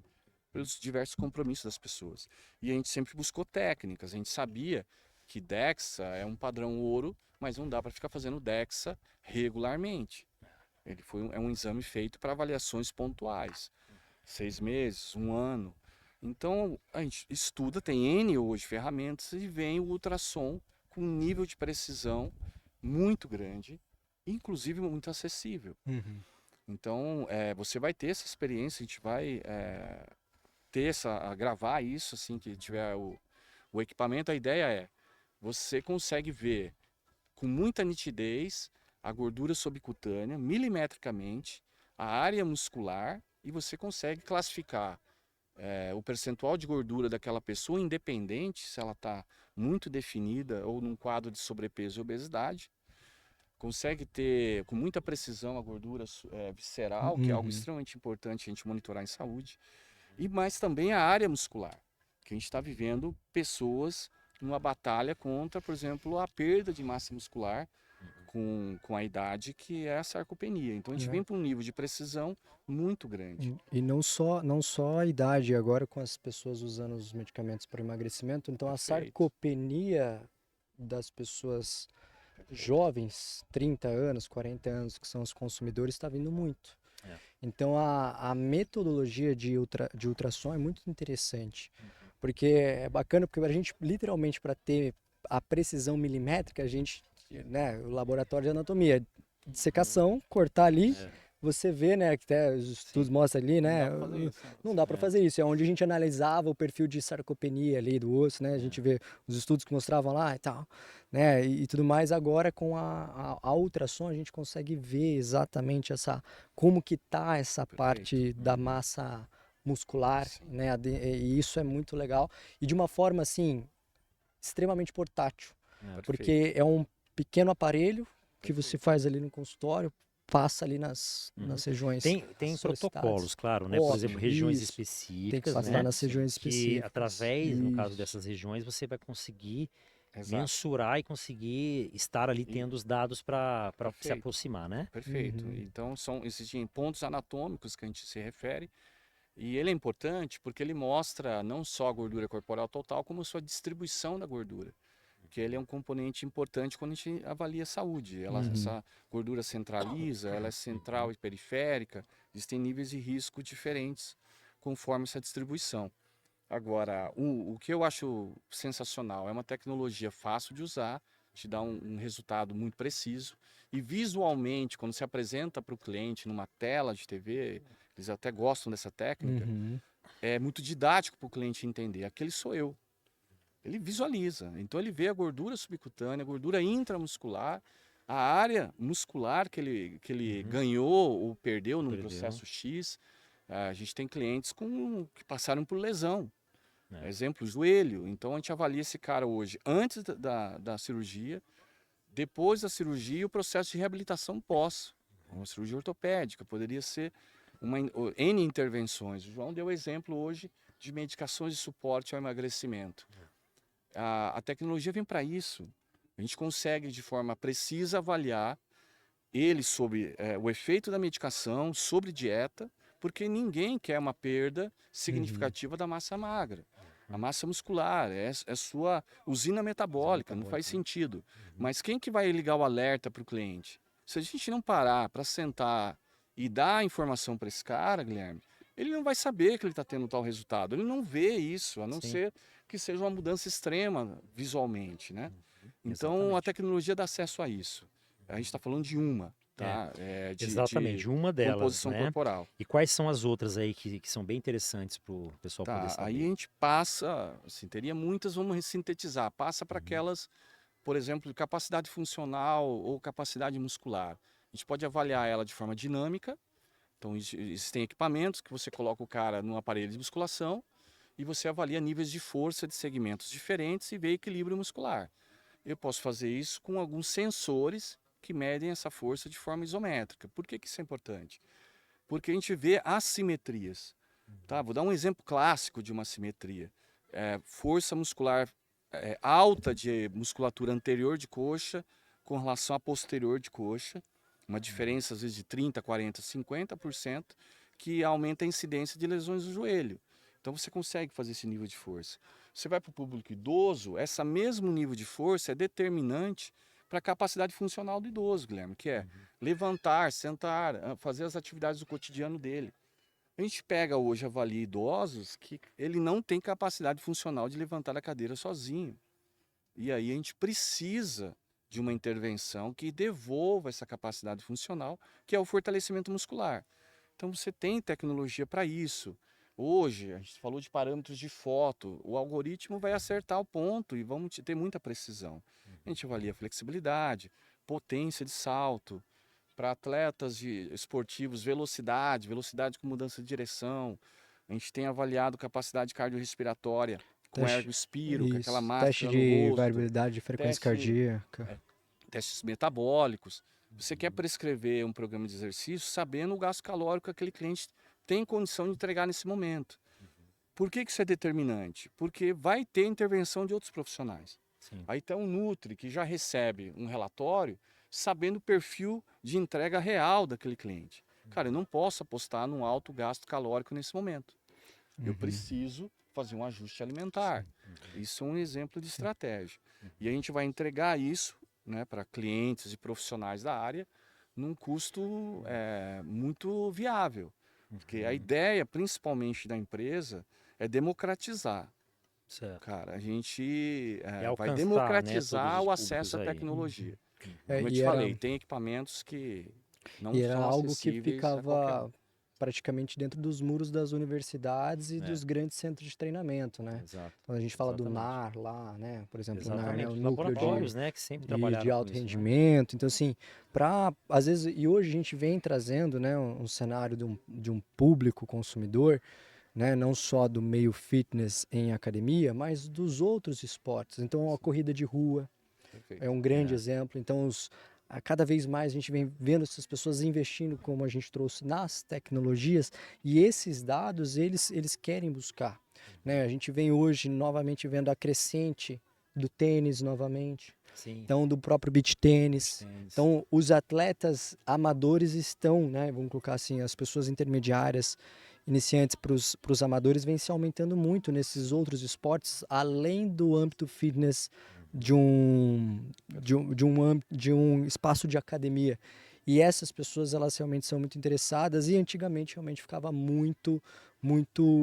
pelos diversos compromissos das pessoas. E a gente sempre buscou técnicas, a gente sabia que DEXA é um padrão ouro, mas não dá para ficar fazendo DEXA regularmente. É um exame feito para avaliações pontuais, 6 meses, um ano. Então a gente estuda, tem N hoje ferramentas e vem o ultrassom com um nível de precisão muito grande, inclusive muito acessível. Então você vai ter essa experiência, a gente vai gravar isso assim que tiver o equipamento. A ideia é você consegue ver com muita nitidez a gordura subcutânea, milimetricamente, a área muscular, e você consegue classificar o percentual de gordura daquela pessoa, independente se ela está muito definida ou num quadro de sobrepeso e obesidade. Consegue ter com muita precisão a gordura visceral, que é algo extremamente importante a gente monitorar em saúde, mas também a área muscular, que a gente está vivendo pessoas numa batalha contra, por exemplo, a perda de massa muscular com a idade, que é a sarcopenia. Então a gente vem para um nível de precisão muito grande. E não só a idade, agora com as pessoas usando os medicamentos para emagrecimento, então a Perfeito. sarcopenia das pessoas jovens, 30 anos, 40 anos, que são os consumidores, está vindo muito. Então a metodologia de ultrassom é muito interessante, porque é bacana, porque a gente literalmente para ter a precisão milimétrica, a gente, né, o laboratório de anatomia, dissecação, cortar ali, você vê, né, que até os estudos mostram ali, né, não dá para fazer isso, é onde a gente analisava o perfil de sarcopenia ali do osso, né, a gente vê os estudos que mostravam lá e tal, né, e tudo mais. Agora com a ultrassom a gente consegue ver exatamente como que tá essa parte da massa muscular, né, e isso é muito legal, e de uma forma, assim, extremamente portátil, porque é um pequeno aparelho que você faz ali no consultório, passa ali nas regiões Tem protocolos, claro, né? Por exemplo, Óbvio, regiões isso. Tem que específicas, passar né? nas regiões Que específicas. através, no caso Isso. dessas regiões, você vai conseguir Exato. mensurar e conseguir estar ali tendo os dados para se Perfeito. aproximar, né? Perfeito. Então existem pontos anatômicos que a gente se refere, e ele é importante porque ele mostra não só a gordura corporal total, como a sua distribuição da gordura. Que ele é um componente importante quando a gente avalia a saúde. Essa gordura centraliza, ela é central e periférica, existem níveis de risco diferentes conforme essa distribuição. Agora, o que eu acho sensacional é uma tecnologia fácil de usar, te dá um resultado muito preciso, e visualmente, quando se apresenta para o cliente numa tela de TV, eles até gostam dessa técnica, é muito didático para o cliente entender. Aquele sou eu. Ele visualiza, então ele vê a gordura subcutânea, a gordura intramuscular, a área muscular que ele ganhou ou perdeu no processo X. A gente tem clientes que passaram por lesão. Exemplo, joelho. Então a gente avalia esse cara hoje antes da cirurgia, depois da cirurgia e o processo de reabilitação pós. Uma cirurgia ortopédica, poderia ser N intervenções. O João deu exemplo hoje de medicações de suporte ao emagrecimento. A tecnologia vem para isso. A gente consegue de forma precisa avaliar ele sobre o efeito da medicação, sobre dieta, porque ninguém quer uma perda significativa da massa magra. A massa muscular é sua usina metabólica, não faz sentido. Mas quem que vai ligar o alerta para o cliente? Se a gente não parar para sentar e dar a informação para esse cara, Guilherme, ele não vai saber que ele está tendo tal resultado. Ele não vê isso, a não ser que seja uma mudança extrema visualmente, né? Então a tecnologia dá acesso a isso. A gente está falando de uma, tá? Exatamente, de uma delas, composição né? corporal. E quais são as outras aí que são bem interessantes para o pessoal poder Tá, saber? aí a gente passa, assim, teria muitas, vamos sintetizar, passa para aquelas, por exemplo, de capacidade funcional ou capacidade muscular. A gente pode avaliar ela de forma dinâmica, então existem equipamentos que você coloca o cara num aparelho de musculação e você avalia níveis de força de segmentos diferentes e vê equilíbrio muscular. Eu posso fazer isso com alguns sensores que medem essa força de forma isométrica. Por que isso é importante? Porque a gente vê assimetrias. Tá? Vou dar um exemplo clássico de uma assimetria. Força muscular alta de musculatura anterior de coxa com relação à posterior de coxa. Uma diferença às vezes de 30%, 40%, 50%, que aumenta a incidência de lesões do joelho. Então você consegue fazer esse nível de força. Você vai para o público idoso, esse mesmo nível de força é determinante para a capacidade funcional do idoso, Guilherme, que é levantar, sentar, fazer as atividades do cotidiano dele. A gente pega hoje, avalia idosos que ele não tem capacidade funcional de levantar a cadeira sozinho. E aí a gente precisa de uma intervenção que devolva essa capacidade funcional, que é o fortalecimento muscular. Então você tem tecnologia para isso. Hoje, a gente falou de parâmetros de foto, o algoritmo vai acertar o ponto e vamos ter muita precisão. A gente avalia flexibilidade, potência de salto, para atletas esportivos, velocidade com mudança de direção. A gente tem avaliado capacidade cardiorrespiratória com ergospiro, com aquela Teste máscara no de rosto, variabilidade de frequência cardíaca. testes metabólicos. Você quer prescrever um programa de exercício sabendo o gasto calórico que aquele cliente tem condição de entregar nesse momento. Por que isso é determinante? Porque vai ter intervenção de outros profissionais. Sim. Aí tem um Nutri que já recebe um relatório sabendo o perfil de entrega real daquele cliente. Cara, eu não posso apostar num alto gasto calórico nesse momento. Eu preciso fazer um ajuste alimentar. Isso é um exemplo de estratégia. E a gente vai entregar isso, né, para clientes e profissionais da área num custo muito viável. Porque a ideia, principalmente da empresa, é democratizar. Certo. Cara, a gente vai alcançar, né, democratizar todos o os acesso à públicos aí. tecnologia. É, Como eu e te era- falei, tem equipamentos que não E era são algo que acessíveis a qualquer um. ficava praticamente dentro dos muros das universidades e dos grandes centros de treinamento, né? Exato. Então a gente fala do Exatamente. NAR lá, né? Por exemplo, o NAR, né? Exatamente. O Os núcleo laboratórios, né, que sempre de trabalharam alto com isso, né? rendimento. Então, assim, às vezes, e hoje a gente vem trazendo, né, um cenário de um público consumidor, né, não só do meio fitness em academia, mas dos outros esportes. Então, a corrida de rua Perfeito. é um grande exemplo. Então, cada vez mais a gente vem vendo essas pessoas investindo, como a gente trouxe, nas tecnologias, e esses dados eles querem buscar, né? A gente vem hoje novamente vendo a crescente do tênis novamente, Sim. então do próprio beach tênis. Tênis. Então, os atletas amadores estão, né? Vamos colocar assim, as pessoas intermediárias, iniciantes para os amadores, vem se aumentando muito nesses outros esportes, além do âmbito fitness de um espaço de academia. E essas pessoas, elas realmente são muito interessadas, e antigamente realmente ficava muito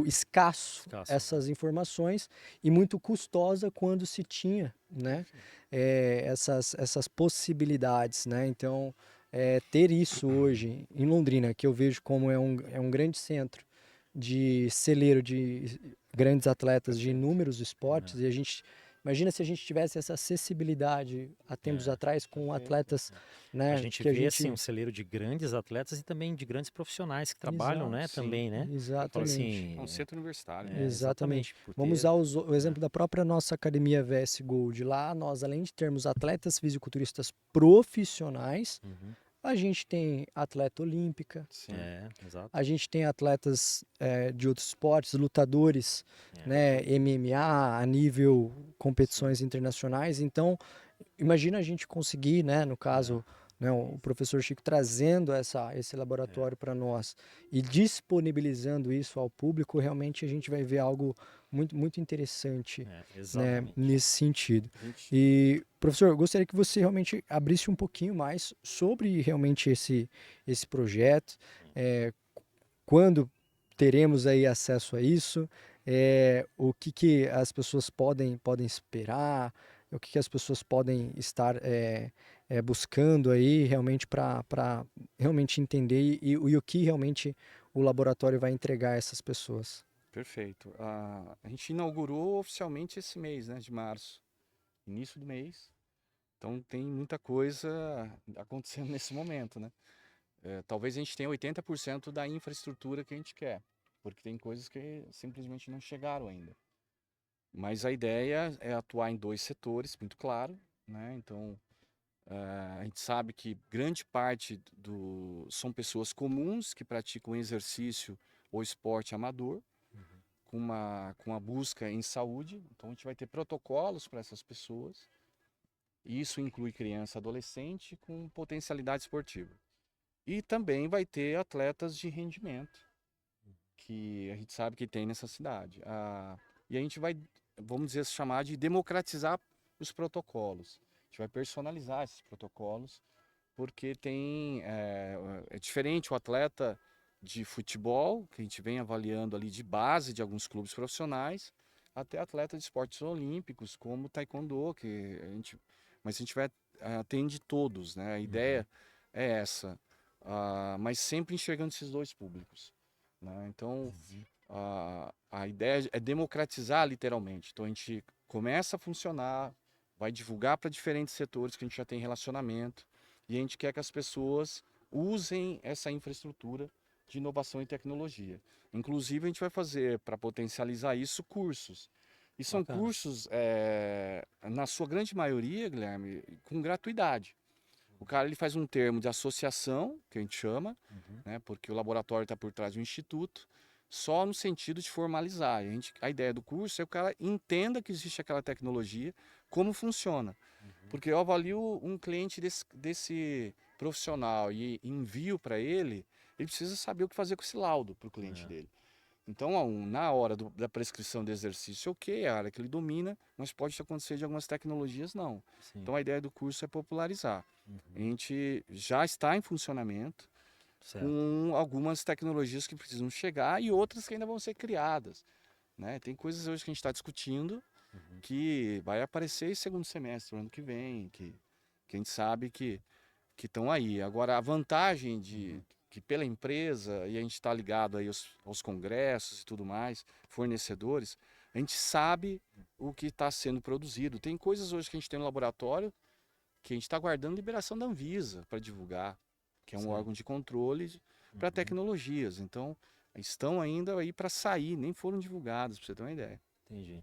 escasso essas informações e muito custosa quando se tinha, né, essas possibilidades, né? Então, ter isso hoje em Londrina, que eu vejo como é um grande centro de celeiro de grandes atletas de inúmeros esportes, e a gente Imagina se a gente tivesse essa acessibilidade há tempos atrás com atletas, né? A gente que vê assim um celeiro de grandes atletas e também de grandes profissionais que trabalham, né, Sim. também, né? Fala Exatamente. assim, é um centro universitário, né? Exatamente. Vamos porque usar o exemplo da própria nossa academia VS Gold. Lá, nós, além de termos atletas fisiculturistas profissionais, Uhum. a gente tem atleta olímpica, Sim. Exato. a gente tem atletas de outros esportes, lutadores, né, MMA a nível competições internacionais. Então, imagina a gente conseguir, né, no caso, né, o professor Chico trazendo esse laboratório para nós e disponibilizando isso ao público, realmente a gente vai ver algo muito interessante, né, Exatamente. nesse sentido. Gente, E, professor, eu gostaria que você realmente abrisse um pouquinho mais sobre realmente esse projeto, quando teremos aí acesso a isso, o que as pessoas podem esperar, o que as pessoas podem estar buscando aí realmente para realmente entender e o que realmente o laboratório vai entregar a essas pessoas. perfeito. A gente inaugurou oficialmente esse mês, né, de março, início do mês. Então tem muita coisa acontecendo nesse momento, né? Talvez a gente tenha 80% da infraestrutura que a gente quer, porque tem coisas que simplesmente não chegaram ainda. Mas a ideia é atuar em dois setores, muito claro, né? Então a gente sabe que grande parte são pessoas comuns que praticam exercício ou esporte amador, com uma busca em saúde. Então a gente vai ter protocolos para essas pessoas. E isso inclui criança e adolescente com potencialidade esportiva. E também vai ter atletas de rendimento, que a gente sabe que tem nessa cidade. E a gente vai, vamos dizer, chamar de democratizar os protocolos. A gente vai personalizar esses protocolos, porque é diferente o atleta de futebol, que a gente vem avaliando ali de base de alguns clubes profissionais, até atleta de esportes olímpicos, como taekwondo, mas a gente vai atende todos, né? A ideia é essa, mas sempre enxergando esses dois públicos, né? Então, a ideia é democratizar literalmente. Então a gente começa a funcionar, vai divulgar para diferentes setores que a gente já tem relacionamento, e a gente quer que as pessoas usem essa infraestrutura de inovação e tecnologia. Inclusive, a gente vai fazer, para potencializar isso, cursos. E são Bacana. cursos, na sua grande maioria, Guilherme, com gratuidade. O cara ele faz um termo de associação, que a gente chama, né, porque o laboratório está por trás do instituto, só no sentido de formalizar. A ideia do curso é que o cara entenda que existe aquela tecnologia, como funciona. Porque eu avalio um cliente desse profissional e envio para ele precisa saber o que fazer com esse laudo para o cliente dele. Então, na hora da prescrição de exercício, ok, é a área que ele domina, mas pode acontecer de algumas tecnologias, não. Sim. Então, a ideia do curso é popularizar. A gente já está em funcionamento Certo. com algumas tecnologias que precisam chegar e outras que ainda vão ser criadas, né? Tem coisas hoje que a gente está discutindo que vai aparecer em segundo semestre, ano que vem, que a gente sabe que estão aí. Agora, a vantagem de que pela empresa, e a gente está ligado aí aos congressos e tudo mais, fornecedores, a gente sabe o que está sendo produzido. Tem coisas hoje que a gente tem no laboratório que a gente está aguardando liberação da Anvisa para divulgar, que é um Sim. órgão de controle para tecnologias. Então, estão ainda aí para sair, nem foram divulgadas, para você ter uma ideia. Entendi.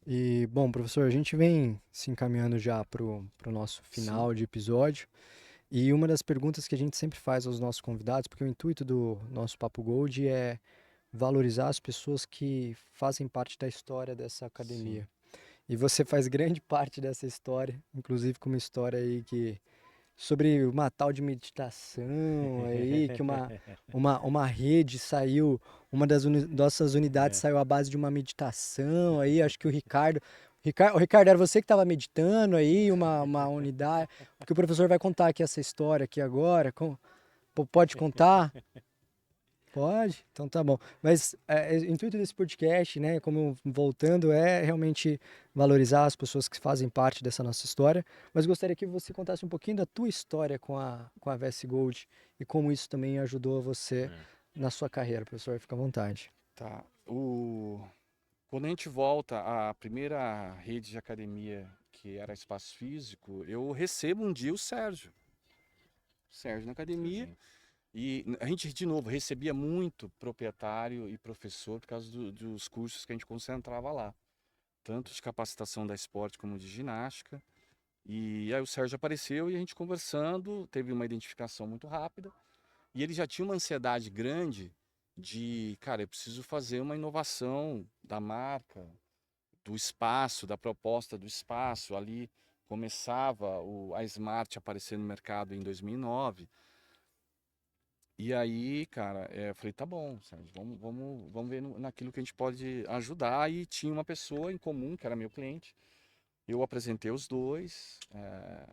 E, bom, professor, a gente vem se encaminhando já para o nosso final de episódio. E uma das perguntas que a gente sempre faz aos nossos convidados, porque o intuito do nosso Papo Gold é valorizar as pessoas que fazem parte da história dessa academia. E você faz grande parte dessa história, inclusive com uma história aí sobre uma tal de meditação aí, que uma rede saiu, uma das nossas unidades saiu à base de uma meditação aí, acho que o Ricardo, era você que estava meditando aí, uma unidade, porque o professor vai contar aqui essa história aqui agora, pode contar? Pode? Então tá bom. Mas o intuito desse podcast, né, como voltando, é realmente valorizar as pessoas que fazem parte dessa nossa história. Mas gostaria que você contasse um pouquinho da tua história com a VS Gold e como isso também ajudou você na sua carreira, professor. Fica à vontade. Tá. Quando a gente volta à primeira rede de academia, que era espaço físico, eu recebo um dia o Sérgio. Sérgio na academia. E a gente, de novo, recebia muito proprietário e professor por causa dos cursos que a gente concentrava lá. Tanto de capacitação da esporte como de ginástica. E aí o Sérgio apareceu e a gente conversando, teve uma identificação muito rápida. E ele já tinha uma ansiedade grande de, cara, eu preciso fazer uma inovação da marca, do espaço, da proposta do espaço. Ali começava a Smart a aparecer no mercado em 2009. E aí, cara, eu falei, tá bom, Sérgio, vamos ver naquilo que a gente pode ajudar. E tinha uma pessoa em comum, que era meu cliente. Eu apresentei os dois.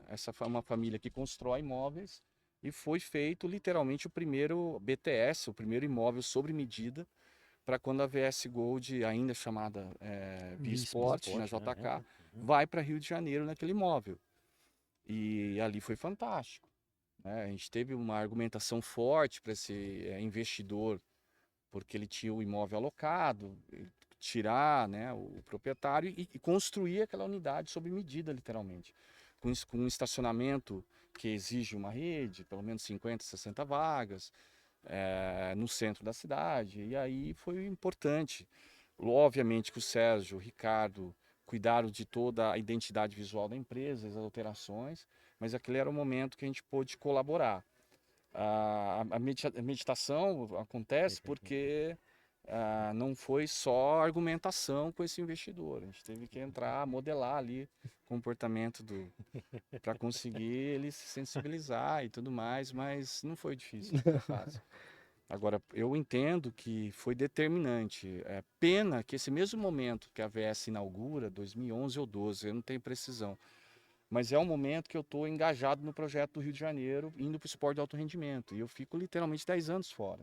Essa foi uma família que constrói imóveis. E foi feito literalmente o primeiro BTS, o primeiro imóvel sobre medida, para quando a VS Gold, ainda chamada Via Sport, na JK, vai para Rio de Janeiro naquele imóvel. E ali foi fantástico, né? A gente teve uma argumentação forte para esse investidor, porque ele tinha o imóvel alocado, tirar, né, o proprietário e construir aquela unidade sob medida, literalmente. Com um estacionamento que exige uma rede, pelo menos 50, 60 vagas, no centro da cidade. E aí foi importante. Obviamente que o Sérgio, o Ricardo, cuidaram de toda a identidade visual da empresa, as alterações, mas aquele era o momento que a gente pôde colaborar. A meditação acontece porque não foi só argumentação com esse investidor. A gente teve que entrar, modelar ali o comportamento para conseguir ele se sensibilizar e tudo mais, mas não foi difícil, não foi fácil. Agora, eu entendo que foi determinante. É pena que esse mesmo momento que a VS inaugura, 2011 ou 12, eu não tenho precisão, mas é um momento que eu estou engajado no projeto do Rio de Janeiro, indo para o esporte de alto rendimento. E eu fico literalmente 10 anos fora.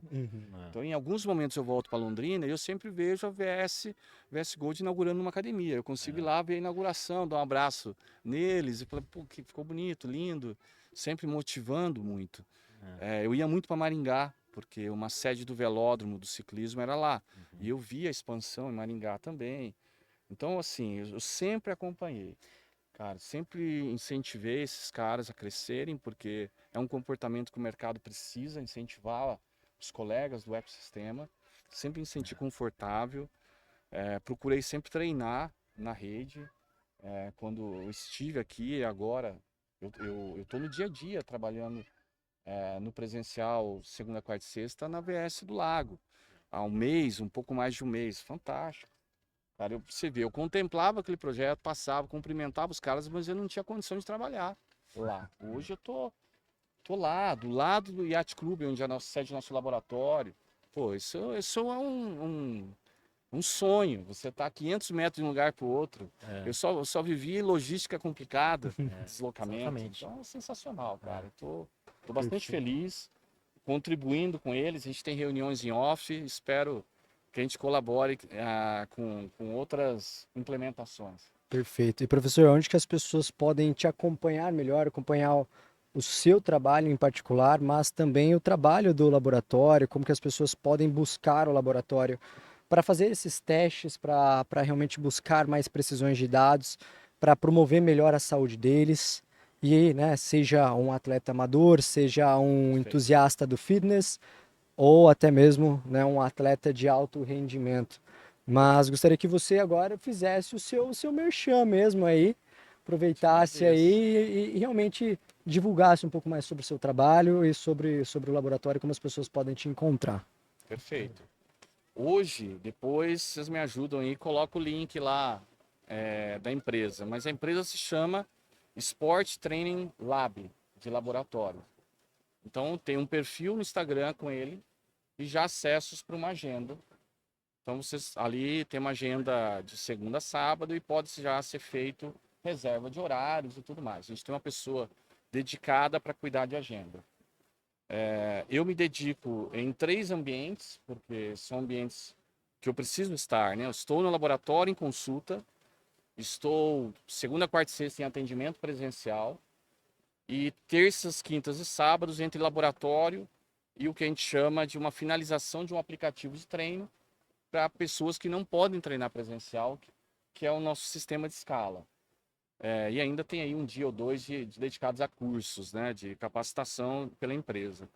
Então, em alguns momentos eu volto para Londrina e eu sempre vejo a VS Gold inaugurando uma academia. Eu consigo ir lá ver a inauguração, dar um abraço neles e falar, pô, que ficou bonito, lindo. Sempre motivando muito. Eu ia muito para Maringá, porque uma sede do velódromo do ciclismo era lá. E eu via a expansão em Maringá também. Então, assim, eu sempre acompanhei. Cara, sempre incentivei esses caras a crescerem, porque é um comportamento que o mercado precisa incentivar os colegas do ecossistema. Sempre me senti confortável. Procurei sempre treinar na rede. Quando eu estive aqui agora, eu estou no dia a dia trabalhando no presencial, segunda, quarta e sexta, na VS do Lago. Há um mês, um pouco mais de um mês. Fantástico. Cara, você vê, eu contemplava aquele projeto, passava, cumprimentava os caras, mas eu não tinha condição de trabalhar lá. Hoje eu tô lá, do lado do Yacht Club, onde é a nossa sede, nosso laboratório. Pô, isso é um sonho. Você tá a 500 metros de um lugar para o outro. Eu só vivi logística complicada, deslocamento. Exatamente. Então é sensacional, cara. Tô bastante feliz, contribuindo com eles. A gente tem reuniões em off, espero que a gente colabore com outras implementações. Perfeito. E professor, onde que as pessoas podem te acompanhar melhor, acompanhar o seu trabalho em particular, mas também o trabalho do laboratório, como que as pessoas podem buscar o laboratório para fazer esses testes, para realmente buscar mais precisões de dados, para promover melhor a saúde deles e, né, seja um atleta amador, seja um Perfeito. entusiasta do fitness ou até mesmo, né, um atleta de alto rendimento. Mas gostaria que você agora fizesse o seu merchan mesmo aí, aproveitasse aí e realmente divulgasse um pouco mais sobre o seu trabalho e sobre o laboratório, como as pessoas podem te encontrar. Perfeito. Hoje, depois vocês me ajudam aí, coloca o link lá da empresa. Mas a empresa se chama Sport Training Lab, de laboratório. Então tem um perfil no Instagram com ele e já acessos para uma agenda. Então vocês ali tem uma agenda de segunda a sábado e pode já ser feito reserva de horários e tudo mais. A gente tem uma pessoa dedicada para cuidar de agenda. Eu me dedico em 3 ambientes, porque são ambientes que eu preciso estar, né? Eu estou no laboratório em consulta, estou segunda, quarta e sexta em atendimento presencial e terças, quintas e sábados entre laboratório e o que a gente chama de uma finalização de um aplicativo de treino para pessoas que não podem treinar presencial, que é o nosso sistema de escala. E ainda tem aí um dia ou dois dedicados a cursos, né, de capacitação pela empresa.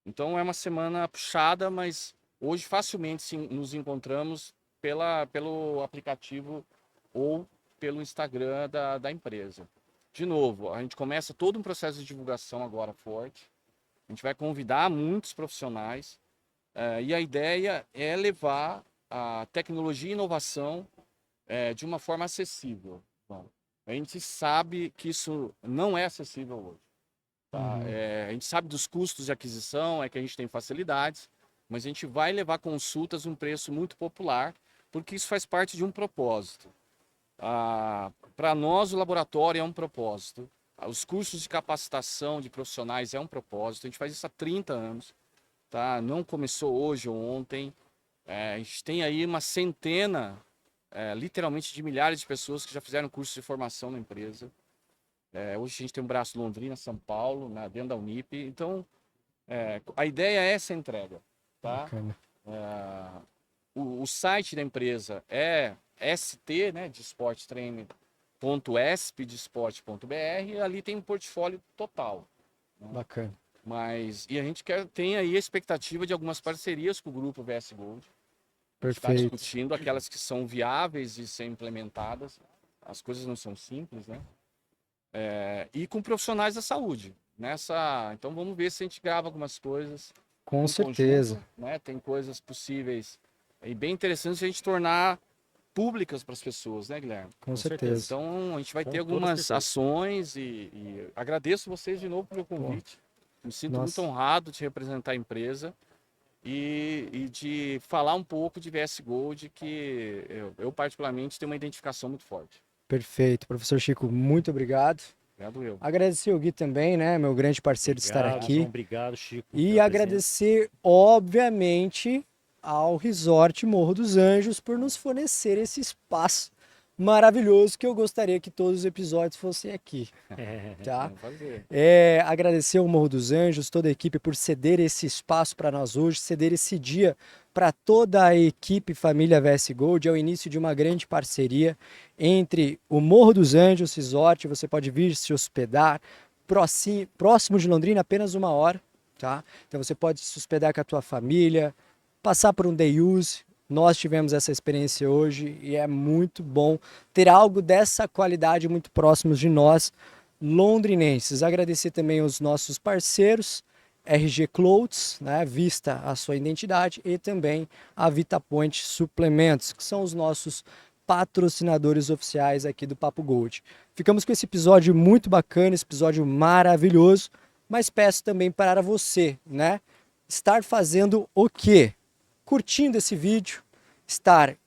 Então é uma semana puxada, mas hoje facilmente nos encontramos pelo aplicativo ou pelo Instagram da empresa. De novo, a gente começa todo um processo de divulgação agora forte. A gente vai convidar muitos profissionais e a ideia é levar a tecnologia e inovação de uma forma acessível. Bom, a gente sabe que isso não é acessível hoje. Tá? A gente sabe dos custos de aquisição, que a gente tem facilidades, mas a gente vai levar consultas a um preço muito popular, porque isso faz parte de um propósito. Para nós, o laboratório é um propósito. Os cursos de capacitação de profissionais é um propósito. A gente faz isso há 30 anos. Tá? Não começou hoje ou ontem. A gente tem aí uma centena, literalmente, de milhares de pessoas que já fizeram curso de formação na empresa. Hoje a gente tem um braço em Londrina, São Paulo, dentro da Unip. Então, a ideia é essa entrega. Tá? O site da empresa é st, né, de sporttraining.espdesporte.br, e ali tem um portfólio total. Né? Bacana. E a gente tem aí a expectativa de algumas parcerias com o grupo VS Gold. A gente está Perfeito. discutindo aquelas que são viáveis de ser implementadas. As coisas não são simples, né? E com profissionais da saúde. Então vamos ver se a gente grava algumas coisas. Com em certeza. conjunto, né? Tem coisas possíveis e bem interessantes a gente tornar públicas para as pessoas, né, Guilherme? Com certeza. certeza. Então a gente vai Com ter toda algumas certeza. ações e agradeço vocês de novo pelo convite. Me sinto Nossa. muito honrado de representar a empresa e de falar um pouco de VS Gold, que eu particularmente tenho uma identificação muito forte. Perfeito. Professor Chico, muito obrigado. Obrigado eu. Agradecer o Gui também, né, meu grande parceiro de estar Obrigado, aqui. João, obrigado, Chico. E pela agradecer, obviamente, ao Resort Morro dos Anjos por nos fornecer esse espaço maravilhoso que eu gostaria que todos os episódios fossem aqui, presença. tá? Vamos fazer. Agradecer ao Morro dos Anjos, toda a equipe por ceder esse espaço para nós hoje, ceder esse dia para toda a equipe Família VS Gold. É o início de uma grande parceria entre o Morro dos Anjos Resort, você pode vir se hospedar, próximo de Londrina, apenas 1 hora, tá? Então você pode se hospedar com a tua família, passar por um day use. Nós tivemos essa experiência hoje e é muito bom ter algo dessa qualidade muito próximos de nós, londrinenses. Agradecer também aos nossos parceiros, RG Clothes, né, vista a sua identidade, e também a VitaPoint Suplementos, que são os nossos patrocinadores oficiais aqui do Papo Gold. Ficamos com esse episódio muito bacana, esse episódio maravilhoso, mas peço também para você, né, estar fazendo o quê? Curtindo esse vídeo, estar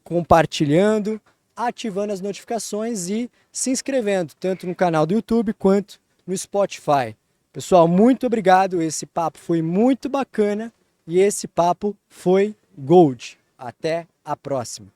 compartilhando, ativando as notificações e se inscrevendo, tanto no canal do YouTube quanto no Spotify. Pessoal, muito obrigado, esse papo foi muito bacana e esse papo foi Gold. Até a próxima.